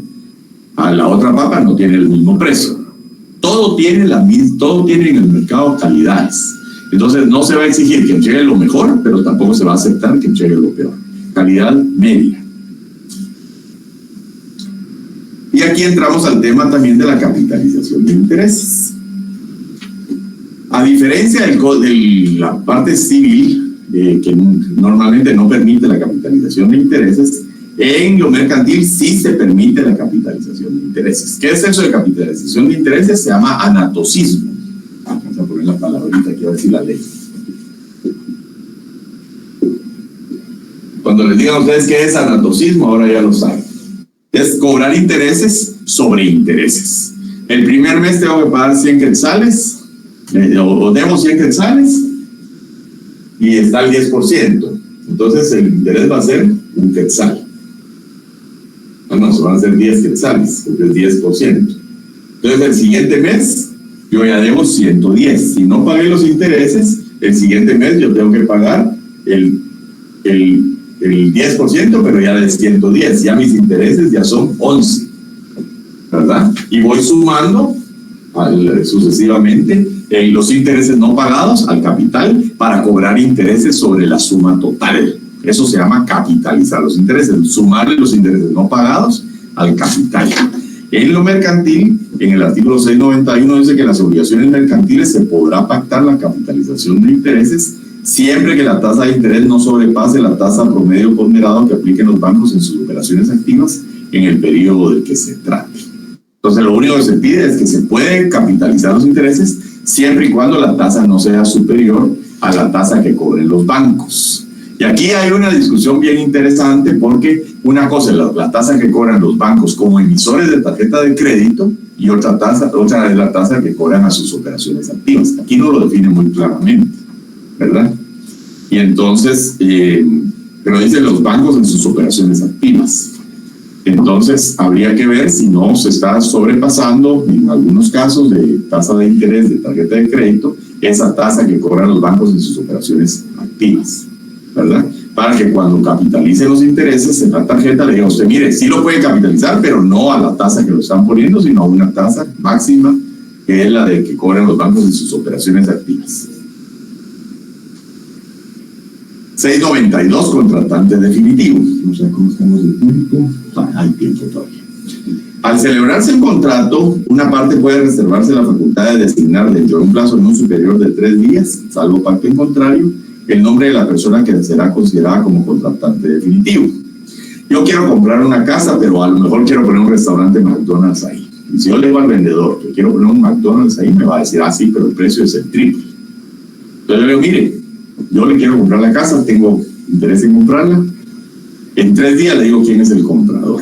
La otra papa no tiene el mismo precio. Todo tiene en el mercado calidades. Entonces no se va a exigir que entregue lo mejor, pero tampoco se va a aceptar que entregue lo peor. Calidad media. Y aquí entramos al tema también de la capitalización de intereses. A diferencia de la parte civil, que normalmente no permite la capitalización de intereses, en lo mercantil sí se permite la capitalización de intereses. ¿Qué es eso de capitalización de intereses? Se llama anatocismo. Vamos a poner la palabrita aquí a ver si la ley. Cuando les digan a ustedes qué es anatocismo, ahora ya lo saben. Es cobrar intereses sobre intereses. El primer mes tengo que pagar 100 quetzales, o debo 100 quetzales, y está el 10%. Entonces el interés va a ser un quetzal. No, se van a ser 10 quetzales, porque es 10%. Entonces el siguiente mes yo ya debo 110. Si no pagué los intereses, el siguiente mes yo tengo que pagar el 10%, pero ya de 110. Ya mis intereses ya son 11, ¿verdad? Y voy sumando sucesivamente los intereses no pagados al capital para cobrar intereses sobre la suma total. Eso se llama capitalizar los intereses, sumarle los intereses no pagados al capital. En lo mercantil, en el artículo 691 dice que en las obligaciones mercantiles se podrá pactar la capitalización de intereses siempre que la tasa de interés no sobrepase la tasa promedio ponderado que apliquen los bancos en sus operaciones activas en el periodo del que se trate. Entonces, lo único que se pide es que se pueden capitalizar los intereses siempre y cuando la tasa no sea superior a la tasa que cobren los bancos. Y aquí hay una discusión bien interesante porque una cosa es la tasa que cobran los bancos como emisores de tarjeta de crédito y otra es la tasa que cobran a sus operaciones activas. Aquí no lo define muy claramente, ¿verdad? Y entonces, pero dicen los bancos en sus operaciones activas. Entonces, habría que ver si no se está sobrepasando, en algunos casos de tasa de interés de tarjeta de crédito, esa tasa que cobran los bancos en sus operaciones activas, ¿verdad? Para que cuando capitalice los intereses en la tarjeta le diga a usted, mire, sí lo puede capitalizar, pero no a la tasa que lo están poniendo, sino a una tasa máxima, que es la de que cobran los bancos en sus operaciones activas. 692, contratante definitivo. No sé cómo estamos de tiempo. Hay tiempo todavía. Al celebrarse el contrato, una parte puede reservarse la facultad de designar dentro de un plazo no superior de 3 días, salvo pacto en contrario, el nombre de la persona que será considerada como contratante definitivo. Yo quiero comprar una casa, pero a lo mejor quiero poner un restaurante McDonald's ahí. Y si yo le digo al vendedor que quiero poner un McDonald's ahí, me va a decir, ah, sí, pero el precio es el triple. Entonces yo le digo, mire, yo le quiero comprar la casa, tengo interés en comprarla. En 3 días le digo quién es el comprador.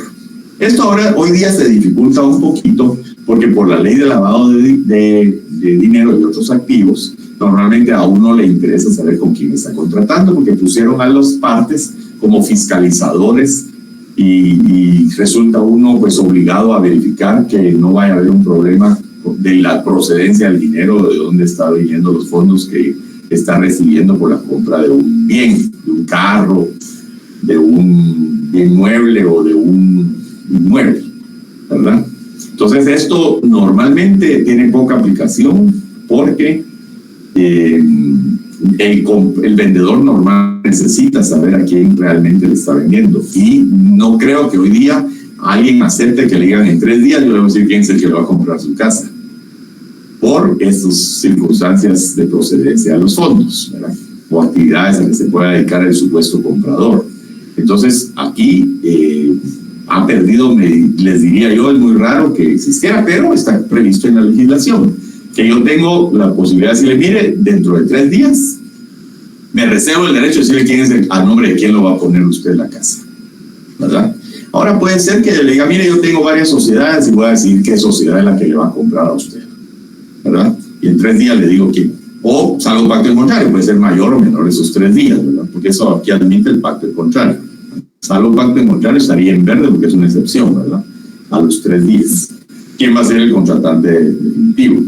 Esto ahora, hoy día se dificulta un poquito porque por la ley de lavado de dinero y otros activos, normalmente a uno le interesa saber con quién está contratando porque pusieron a las partes como fiscalizadores y resulta uno pues obligado a verificar que no vaya a haber un problema de la procedencia del dinero, de dónde está viniendo los fondos que está recibiendo por la compra de un bien, de un carro, de un bien mueble o de un inmueble, ¿verdad? Entonces esto normalmente tiene poca aplicación porque el vendedor normal necesita saber a quién realmente le está vendiendo y no creo que hoy día alguien acepte que le digan en 3 días yo le voy a decir quién es el que le va a comprar su casa por estas circunstancias de procedencia de los fondos, ¿verdad? O actividades a las que se pueda dedicar el supuesto comprador. Entonces aquí ha perdido, les diría yo, es muy raro que existiera, pero está previsto en la legislación, que yo tengo la posibilidad de decirle, mire, dentro de 3 días me reservo el derecho de decirle quién es a nombre de quién lo va a poner usted en la casa, ¿verdad? Ahora puede ser que le diga, mire, yo tengo varias sociedades y voy a decir qué sociedad es la que le va a comprar a usted, ¿verdad? Y en 3 días le digo quién. O salvo un pacto en contrario, puede ser mayor o menor esos 3 días, ¿verdad? Porque eso aquí admite el pacto en contrario. Salvo un pacto en contrario estaría en verde porque es una excepción, ¿verdad? A los 3 días. ¿Quién va a ser el contratante definitivo?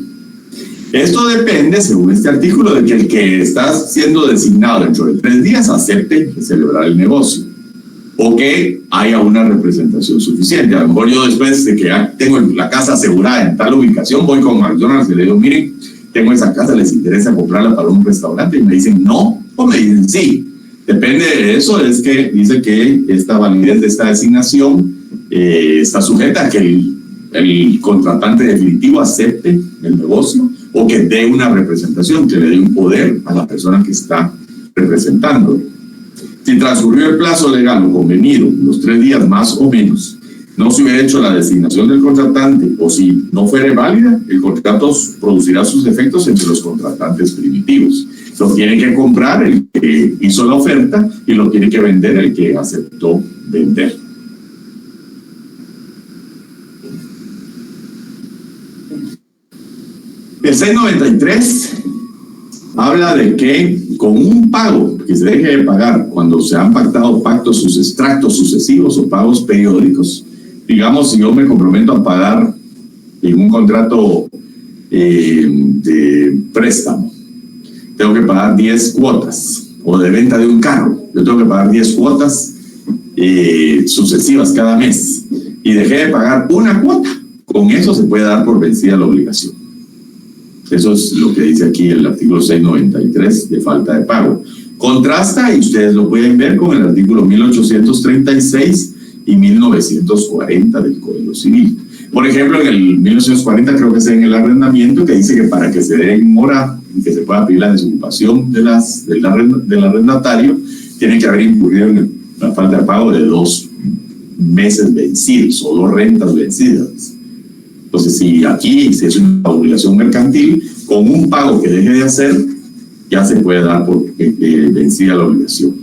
Esto depende, según este artículo, de que el que está siendo designado dentro de 3 días acepte celebrar el negocio o que haya una representación suficiente. A lo mejor yo después de que ya tengo la casa asegurada en tal ubicación, voy con McDonald's y le digo, miren, tengo esa casa, ¿les interesa comprarla para un restaurante? Y me dicen no, o me dicen sí. Depende de eso, es que dice que esta validez de esta designación está sujeta a que el contratante definitivo acepte el negocio o que dé una representación, que le dé un poder a la persona que está representando. Si transcurrió el plazo legal o convenido, los 3 días más o menos, no se hubiera hecho la designación del contratante o si no fuera válida, el contrato producirá sus efectos entre los contratantes primitivos. Lo tiene que comprar el que hizo la oferta y lo tiene que vender el que aceptó vender. El 693 habla de que con un pago que se deje de pagar cuando se han pactado extractos sucesivos o pagos periódicos, digamos, si yo me comprometo a pagar en un contrato de préstamo, tengo que pagar 10 cuotas, o de venta de un carro, yo tengo que pagar 10 cuotas sucesivas cada mes, y dejé de pagar una cuota, con eso se puede dar por vencida la obligación. Eso es lo que dice aquí el artículo 693 de falta de pago. Contrasta, y ustedes lo pueden ver, con el artículo 1836 y 1940 del Código Civil. Por ejemplo, en el 1940 creo que es en el arrendamiento, que dice que para que se dé en mora y que se pueda pedir la desocupación del arrendatario, tiene que haber incurrido en la falta de pago de 2 meses vencidos o 2 rentas vencidas. Entonces, si aquí se es una obligación mercantil, con un pago que deje de hacer, ya se puede dar por vencida la obligación.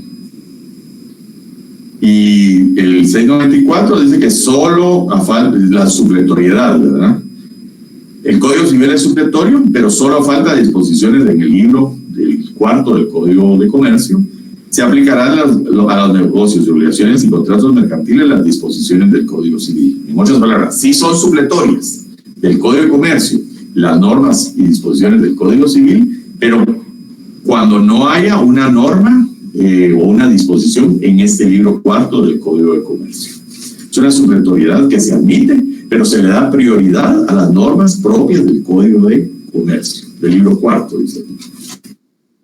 Y el 694 dice que solo a falta la supletoriedad, ¿verdad? El Código Civil es supletorio, pero solo a falta de disposiciones en el libro del 4 del Código de Comercio, se aplicarán a los negocios, obligaciones y contratos mercantiles las disposiciones del Código Civil. En otras palabras, sí son supletorias del Código de Comercio, las normas y disposiciones del Código Civil, pero cuando no haya una norma o una disposición en este libro 4 del Código de Comercio. Es una supletoriedad que se admite, pero se le da prioridad a las normas propias del Código de Comercio, del libro 4, dice aquí.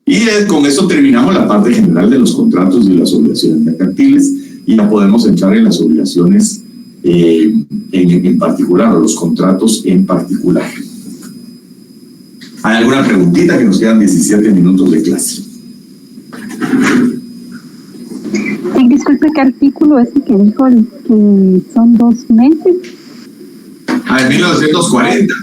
Y con eso terminamos la parte general de los contratos y las obligaciones mercantiles, y ya podemos entrar en las obligaciones en particular, o los contratos en particular. ¿Hay alguna preguntita? Que nos quedan 17 minutos de clase. Disculpe, ¿qué artículo es el que dijo que son 2 meses? En 1940.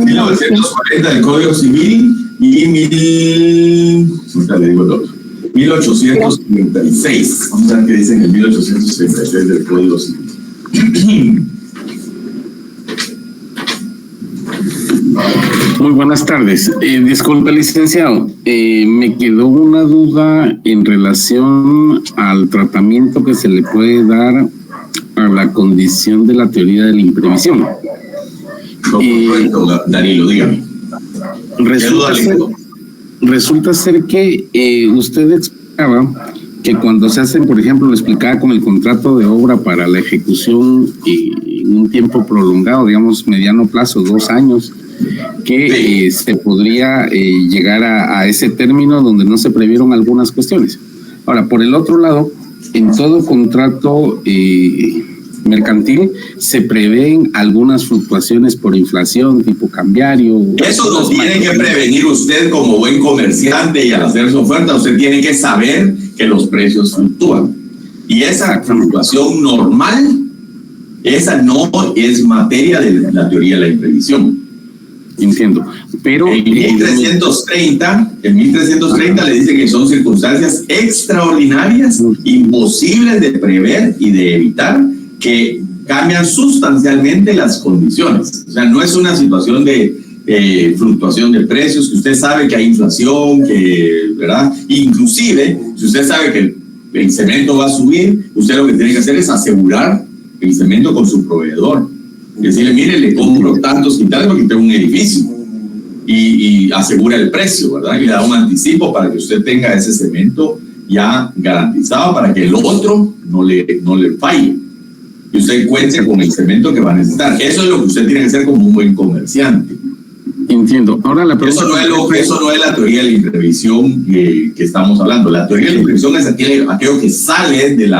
1940 del Código Civil y 1836. Vamos a ver qué dice en el 1836 del Código Civil. Muy buenas tardes. Disculpe, licenciado. Me quedó una duda en relación al tratamiento que se le puede dar a la condición de la teoría de la imprevisión. Danilo, dígame. Resulta ser que usted explicaba que cuando se hacen, por ejemplo, lo explicaba con el contrato de obra para la ejecución en un tiempo prolongado, digamos mediano plazo, 2 años, que se podría llegar a ese término donde no se previeron algunas cuestiones. Ahora, por el otro lado, en todo contrato mercantil se prevén algunas fluctuaciones por inflación, tipo cambiario. Eso lo tiene que prevenir usted como buen comerciante, y al hacer su oferta usted tiene que saber que los precios fluctúan. Y esa fluctuación normal, esa no es materia de la teoría de la imprevisión. Entiendo, pero en 1330 le dice que son circunstancias extraordinarias, imposibles de prever y de evitar, que cambian sustancialmente las condiciones. O sea, no es una situación de fluctuación de precios, que usted sabe que hay inflación, ¿verdad? Inclusive, si usted sabe que el cemento va a subir, usted lo que tiene que hacer es asegurar el cemento con su proveedor. Decirle, mire, le compro tantos quintales porque tengo un edificio, y asegura el precio, ¿verdad? Y le da un anticipo para que usted tenga ese cemento ya garantizado, para que el otro no le falle y usted cuente con el cemento que va a necesitar. Eso es lo que usted tiene que hacer como un buen comerciante. Entiendo. Ahora la pregunta... Eso no es la teoría de la imprevisión que estamos hablando. La teoría de la imprevisión es aquello que sale de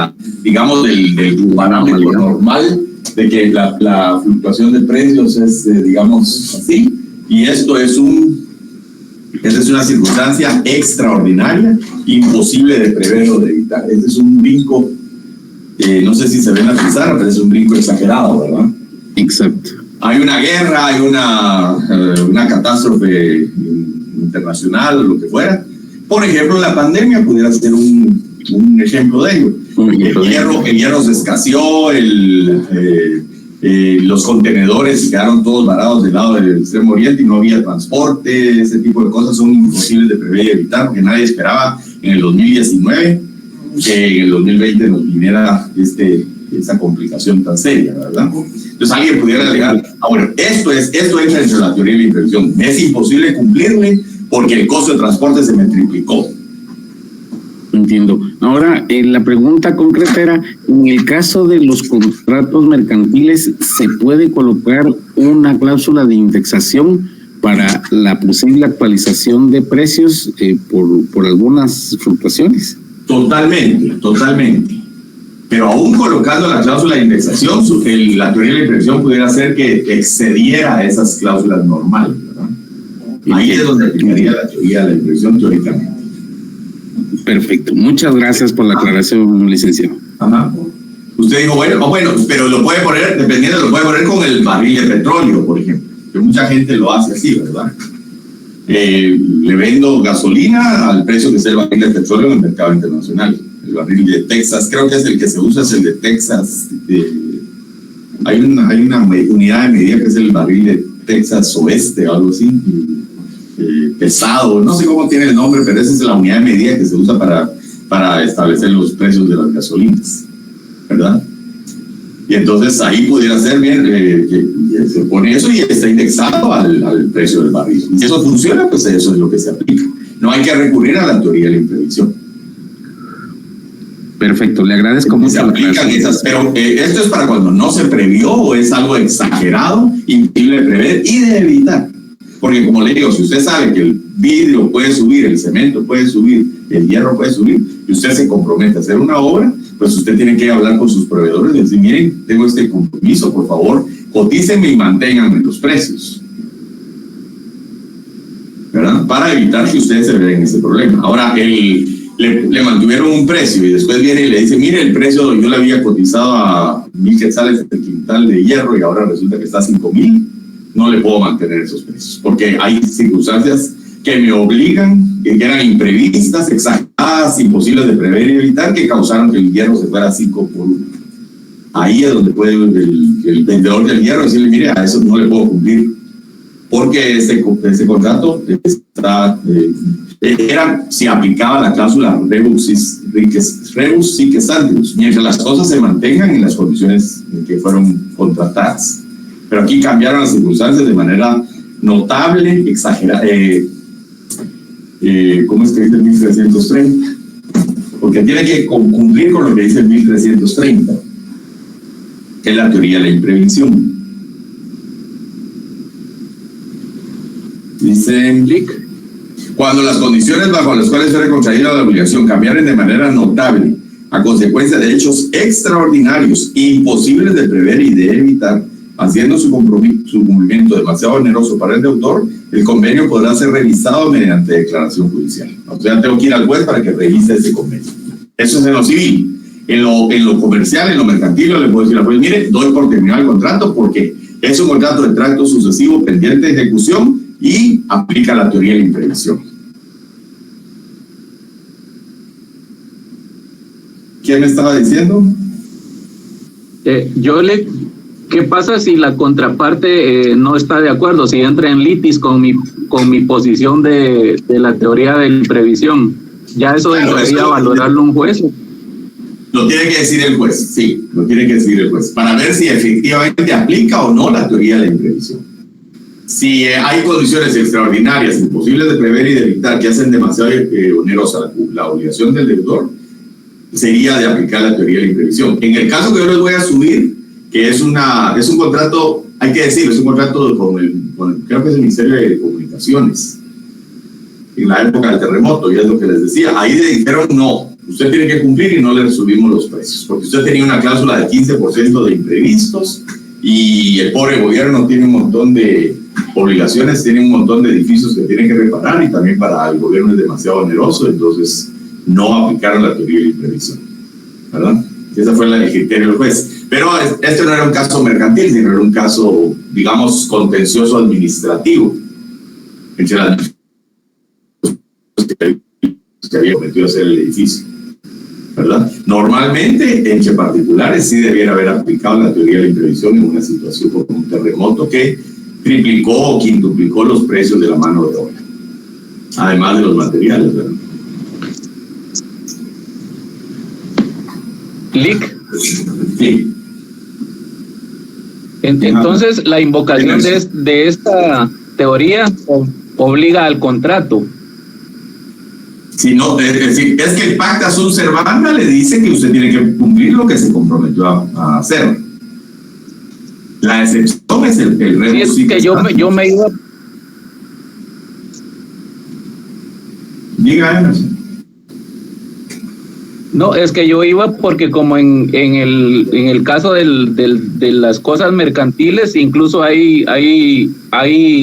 digamos, del parámetro normal de que la fluctuación de precios es, digamos, así. Y esto es una circunstancia extraordinaria, imposible de prever o de evitar. Este es un brinco, no sé si se ven a pizarra, pero es un brinco exagerado, ¿verdad? Exacto. Hay una guerra, hay una catástrofe internacional, lo que fuera. Por ejemplo, la pandemia pudiera ser un ejemplo de ello. El hierro se escaseó, los contenedores quedaron todos varados del lado del Extremo Oriente y no había transporte. Ese tipo de cosas son imposibles de prever y evitar, porque nadie esperaba en el 2019 que en el 2020 nos viniera esa complicación tan seria, ¿verdad? Entonces alguien pudiera alegar, bueno, esto entra entre la teoría de la imprevisión. Es imposible cumplirle porque el costo de transporte se me triplicó. Entiendo. Ahora, la pregunta concreta era, en el caso de los contratos mercantiles, ¿se puede colocar una cláusula de indexación para la posible actualización de precios por algunas fluctuaciones? Totalmente. Pero aún colocando la cláusula de indexación, la teoría de la imprevisión pudiera ser que excediera esas cláusulas normales, ¿verdad? Ahí es donde aplicaría la teoría de la imprevisión teóricamente. Perfecto. Muchas gracias por la aclaración, licenciado. Ajá. Usted dijo, bueno, pero lo puede poner, dependiendo, lo puede poner con el barril de petróleo, por ejemplo. Que mucha gente lo hace así, ¿verdad? Le vendo gasolina al precio que es el barril de petróleo en el mercado internacional. El barril de Texas, creo que es el que se usa, es el de Texas. Hay una unidad de medida que es el barril de Texas Oeste o algo así. Pesado, no sé cómo tiene el nombre, pero esa es la unidad de medida que se usa para establecer los precios de las gasolinas, ¿verdad? Y entonces ahí pudiera ser bien que se pone eso y está indexado al precio del barril. Y si eso funciona, pues eso es lo que se aplica. No hay que recurrir a la teoría de la imprevisión. Perfecto, le agradezco mucho. Se aplican esas, pero esto es para cuando no se previó o es algo exagerado, imposible de prever y de evitar. Porque como le digo, si usted sabe que el vidrio puede subir, el cemento puede subir, el hierro puede subir, y usted se compromete a hacer una obra, pues usted tiene que hablar con sus proveedores y decir, miren, tengo este compromiso, por favor, cotícenme y manténganme los precios, ¿verdad? Para evitar que ustedes se vean en ese problema. Ahora, le mantuvieron un precio y después viene y le dice, mire, el precio yo le había cotizado a 1,000 quetzales el quintal de hierro y ahora resulta que está a 5,000. No le puedo mantener esos precios, porque hay circunstancias que me obligan, que eran imprevistas, exageradas, imposibles de prever y evitar, que causaron que el hierro se fuera a 5 por 1. Ahí es donde puede el vendedor del hierro decirle, mire, a eso no le puedo cumplir, porque ese contrato si aplicaba la cláusula rebus sic stantibus, mientras las cosas se mantengan en las condiciones en que fueron contratadas. Pero aquí cambiaron las circunstancias de manera notable, exagerada. ¿Cómo es que dice el 1330? Porque tiene que cumplir con lo que dice el 1330, que es la teoría de la imprevisión. Dice Lick, cuando las condiciones bajo las cuales fue contraída la obligación cambiaren de manera notable a consecuencia de hechos extraordinarios, imposibles de prever y de evitar, haciendo su cumplimiento demasiado oneroso para el deudor, el convenio podrá ser revisado mediante declaración judicial. O sea, tengo que ir al juez para que revise ese convenio. Eso es en lo civil. En lo comercial, en lo mercantil, le puedo decir al juez, mire, doy por terminado el contrato porque es un contrato de tracto sucesivo pendiente de ejecución y aplica la teoría de la imprevisión. ¿Quién me estaba diciendo? ¿Qué pasa si la contraparte no está de acuerdo? Si entra en litis con mi posición de la teoría de la imprevisión, ¿ya eso debería valorarlo un juez? Lo tiene que decir el juez, sí, lo tiene que decir el juez, para ver si efectivamente aplica o no la teoría de la imprevisión. Si hay condiciones extraordinarias, imposibles de prever y de evitar, que hacen demasiado onerosa la obligación del deudor, sería de aplicar la teoría de la imprevisión. En el caso que yo les voy a subir, que es un contrato hay que decirlo, es un contrato creo que es el Ministerio de Comunicaciones, en la época del terremoto, y es lo que les decía. Ahí le dijeron, no, usted tiene que cumplir y no le subimos los precios, porque usted tenía una cláusula de 15% de imprevistos y el pobre gobierno tiene un montón de obligaciones, tiene un montón de edificios que tiene que reparar y también para el gobierno es demasiado oneroso, entonces no aplicaron la teoría de la imprevisión, ¿verdad? Ese fue el criterio del juez. Pero este no era un caso mercantil, sino era un caso, digamos, contencioso administrativo entre las que había cometido hacer el edificio, ¿verdad? Normalmente, entre particulares, sí debiera haber aplicado la teoría de la imprevisión en una situación como un terremoto que triplicó o quintuplicó los precios de la mano de obra, además de los materiales, ¿verdad? Lic. Sí. Entonces, la invocación de esta teoría obliga al contrato. Si no, es decir, es que el pacta sunt servanda le dice que usted tiene que cumplir lo que se comprometió a hacer. La excepción es el rebus Sí, es que yo me iba. Diga, Emerson. No, es que yo iba porque como en el caso de las cosas mercantiles, incluso ahí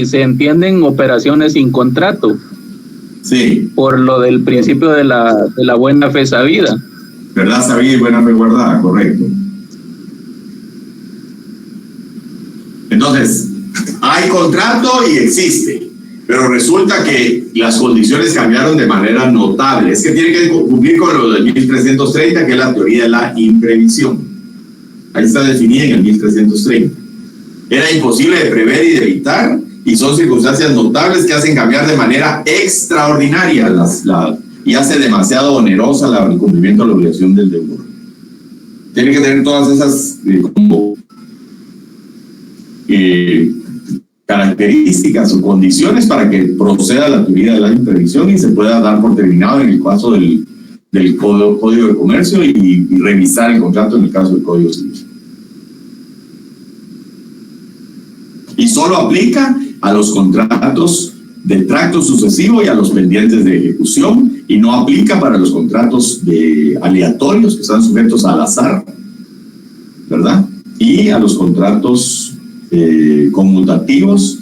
se entienden operaciones sin contrato. Sí. Por lo del principio de la buena fe sabida. ¿Verdad? Sabida y buena fe guardada, correcto. Entonces, hay contrato y existe, pero resulta que las condiciones cambiaron de manera notable. Es que tiene que cumplir con lo del 1330, que es la teoría de la imprevisión. Ahí está definida en el 1330. Era imposible de prever y de evitar, y son circunstancias notables que hacen cambiar de manera extraordinaria y hace demasiado onerosa el cumplimiento de la obligación del deudor. Tiene que tener todas esas características o condiciones para que proceda la teoría de la imprevisión y se pueda dar por terminado en el caso del Código de Comercio y revisar el contrato en el caso del Código Civil. Y solo aplica a los contratos de tracto sucesivo y a los pendientes de ejecución, y no aplica para los contratos aleatorios que están sujetos al azar, ¿verdad? Y a los contratos conmutativos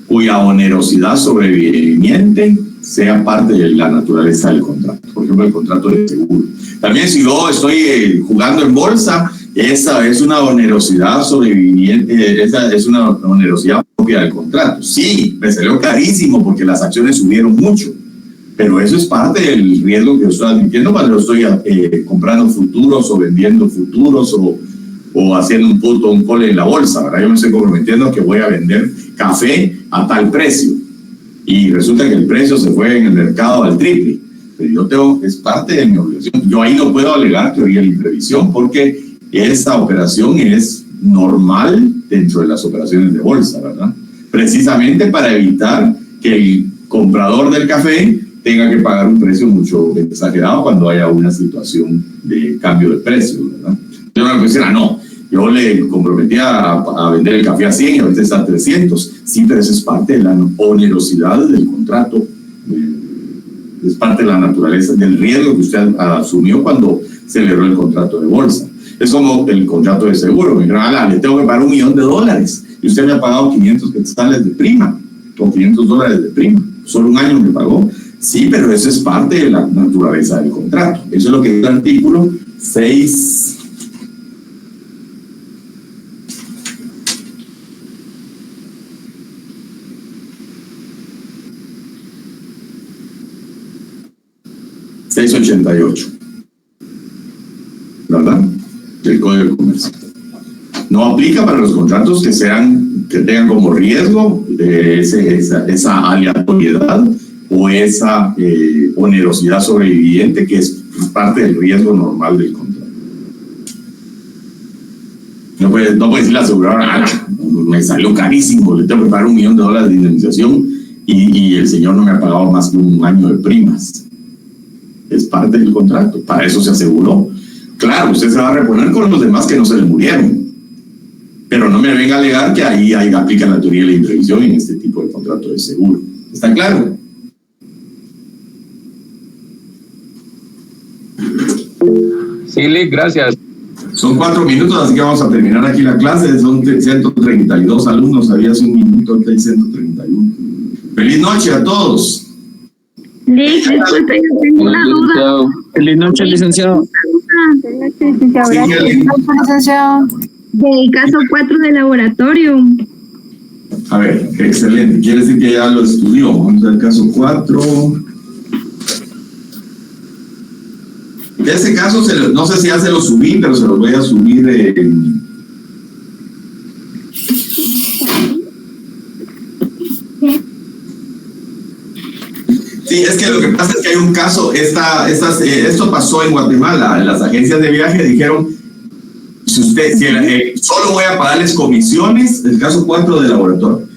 cuya onerosidad sobreviviente sea parte de la naturaleza del contrato. Por ejemplo, el contrato de seguro. También si yo estoy jugando en bolsa, esa es una onerosidad sobreviviente, esa es una onerosidad propia del contrato. Sí, me salió carísimo porque las acciones subieron mucho, pero eso es parte del riesgo que yo estoy admitiendo cuando estoy comprando futuros o vendiendo futuros o haciendo un put o un call en la bolsa, ¿verdad? Yo me estoy comprometiendo que voy a vender café a tal precio y resulta que el precio se fue en el mercado al triple, pero es parte de mi obligación. Yo ahí no puedo alegar teoría de la imprevisión porque esta operación es normal dentro de las operaciones de bolsa, ¿verdad? Precisamente para evitar que el comprador del café tenga que pagar un precio mucho exagerado cuando haya una situación de cambio de precio, ¿verdad? Yo no le puedo decir, no, yo le comprometí a vender el café a 100 y ahorita está a 300. Sí, pero eso es parte de la onerosidad del contrato, es parte de la naturaleza del riesgo que usted asumió cuando celebró el contrato de bolsa. Es como el contrato de seguro. Me dijeron, le tengo que pagar $1.000.000 y usted me ha pagado 500 quetzales de prima o $500 de prima. Solo un año me pagó. Sí, pero eso es parte de la naturaleza del contrato. Eso es lo que dice el artículo 6. $688, ¿verdad? Del Código de Comercio. No aplica para los contratos que tengan como riesgo esa aleatoriedad o esa onerosidad sobreviviente que es parte del riesgo normal del contrato. No puede decir la aseguradora, me salió carísimo, le tengo que pagar $1.000.000 de indemnización y el señor no me ha pagado más que un año de primas. Es parte del contrato, para eso se aseguró. Claro, usted se va a reponer con los demás que no se le murieron, Pero no me venga a alegar que ahí aplica la teoría de la imprevisión en este tipo de contrato de seguro. ¿Está claro? Sí, Lick, gracias. Son 4 minutos, así que vamos a terminar aquí la clase. Son 132 alumnos, había hace un minuto, ahorita hay 131. ¡Feliz noche a todos! Lick, disculpe, yo tengo una duda. Feliz noche, licenciado. Sí, Licenciado. Del caso 4 del laboratorio. a ver, excelente. Quiere decir que ya lo estudió. Vamos al caso 4. Ese caso, no sé si ya se lo subí, pero se lo voy a subir en... Sí, es que lo que pasa es que hay un caso, esto pasó en Guatemala. Las agencias de viaje dijeron, solo voy a pagarles comisiones, el caso 4 del laboratorio.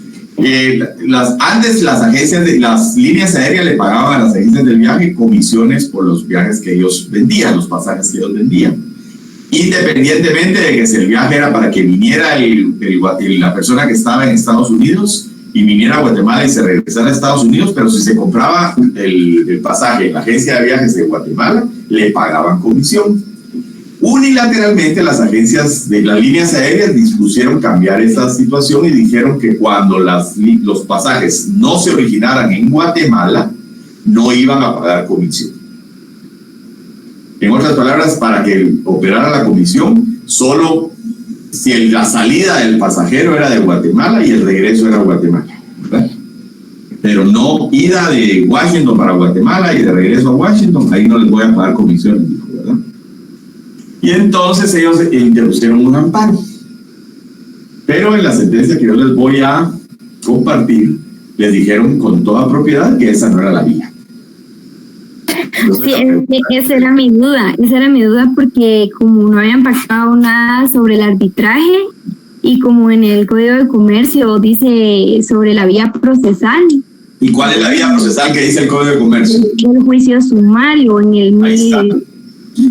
Antes las líneas aéreas le pagaban a las agencias del viaje comisiones por los viajes que ellos vendían, los pasajes que ellos vendían. Independientemente de que si el viaje era para que viniera la persona que estaba en Estados Unidos y viniera a Guatemala y se regresara a Estados Unidos, pero si se compraba el pasaje en la agencia de viajes de Guatemala, le pagaban comisión. Unilateralmente las agencias de las líneas aéreas dispusieron cambiar esta situación y dijeron que cuando los pasajes no se originaran en Guatemala, no iban a pagar comisión. En otras palabras, para que operara la comisión, solo si la salida del pasajero era de Guatemala y el regreso era Guatemala, ¿verdad? Pero no ida de Washington para Guatemala y de regreso a Washington, ahí no les voy a pagar comisiones, dijo, ¿verdad? Y entonces ellos interpusieron un amparo. Pero en la sentencia que yo les voy a compartir, les dijeron con toda propiedad que esa no era la vía. Sí, esa era mi duda porque como no habían pactado nada sobre el arbitraje y como en el Código de Comercio dice sobre la vía procesal. ¿Y cuál es la vía procesal que dice el Código de Comercio? El juicio sumario en el... Ahí está.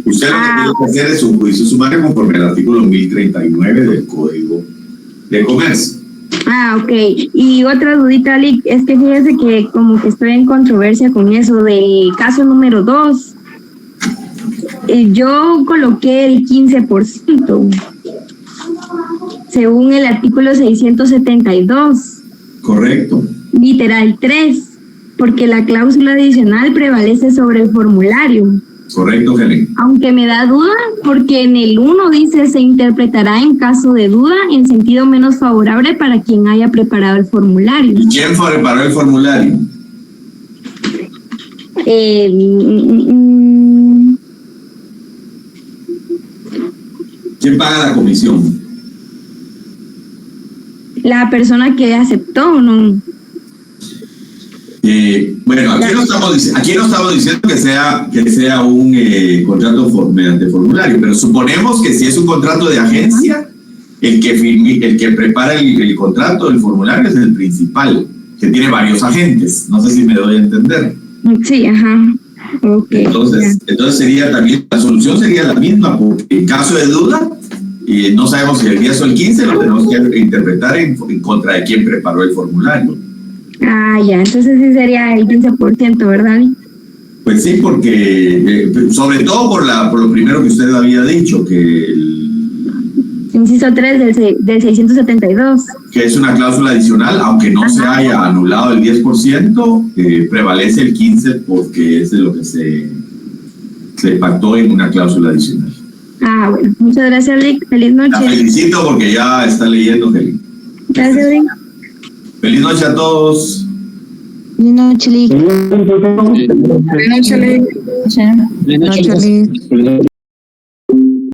Usted lo que tiene que hacer es un juicio sumario conforme al artículo 1039 del Código de Comercio. Ok. Y otra dudita, Lick, es que fíjese que como que estoy en controversia con eso del caso número 2. Yo coloqué el 15%, según el artículo 672. Correcto. Literal 3, porque la cláusula adicional prevalece sobre el formulario. Correcto, Helen. Aunque me da duda, porque en el 1 dice se interpretará en caso de duda en sentido menos favorable para quien haya preparado el formulario. ¿Y quién preparó el formulario? ¿Quién paga la comisión? La persona que aceptó, ¿no? Bueno, aquí no estamos diciendo que sea un contrato mediante formulario, pero suponemos que si es un contrato de agencia, el que prepara el contrato, el formulario es el principal, que tiene varios agentes. No sé si me doy a entender. Sí, ajá. Okay, entonces sería también, la solución sería la misma, porque en caso de duda, no sabemos si el 10 o el 15, lo tenemos que interpretar en contra de quien preparó el formulario. Ya, entonces sí sería el 15%, ¿verdad? Pues sí, porque sobre todo por lo primero que usted había dicho, que inciso 3 del 672. Que es una cláusula adicional, aunque no se haya anulado el 10%, prevalece el 15% porque es de lo que se pactó en una cláusula adicional. Bueno, muchas gracias, Lick. Feliz noche. La felicito porque ya está leyendo, Helen. Gracias, Lick. Feliz noche a todos. Feliz noche, Lick. Feliz noche, Lick. Feliz noche.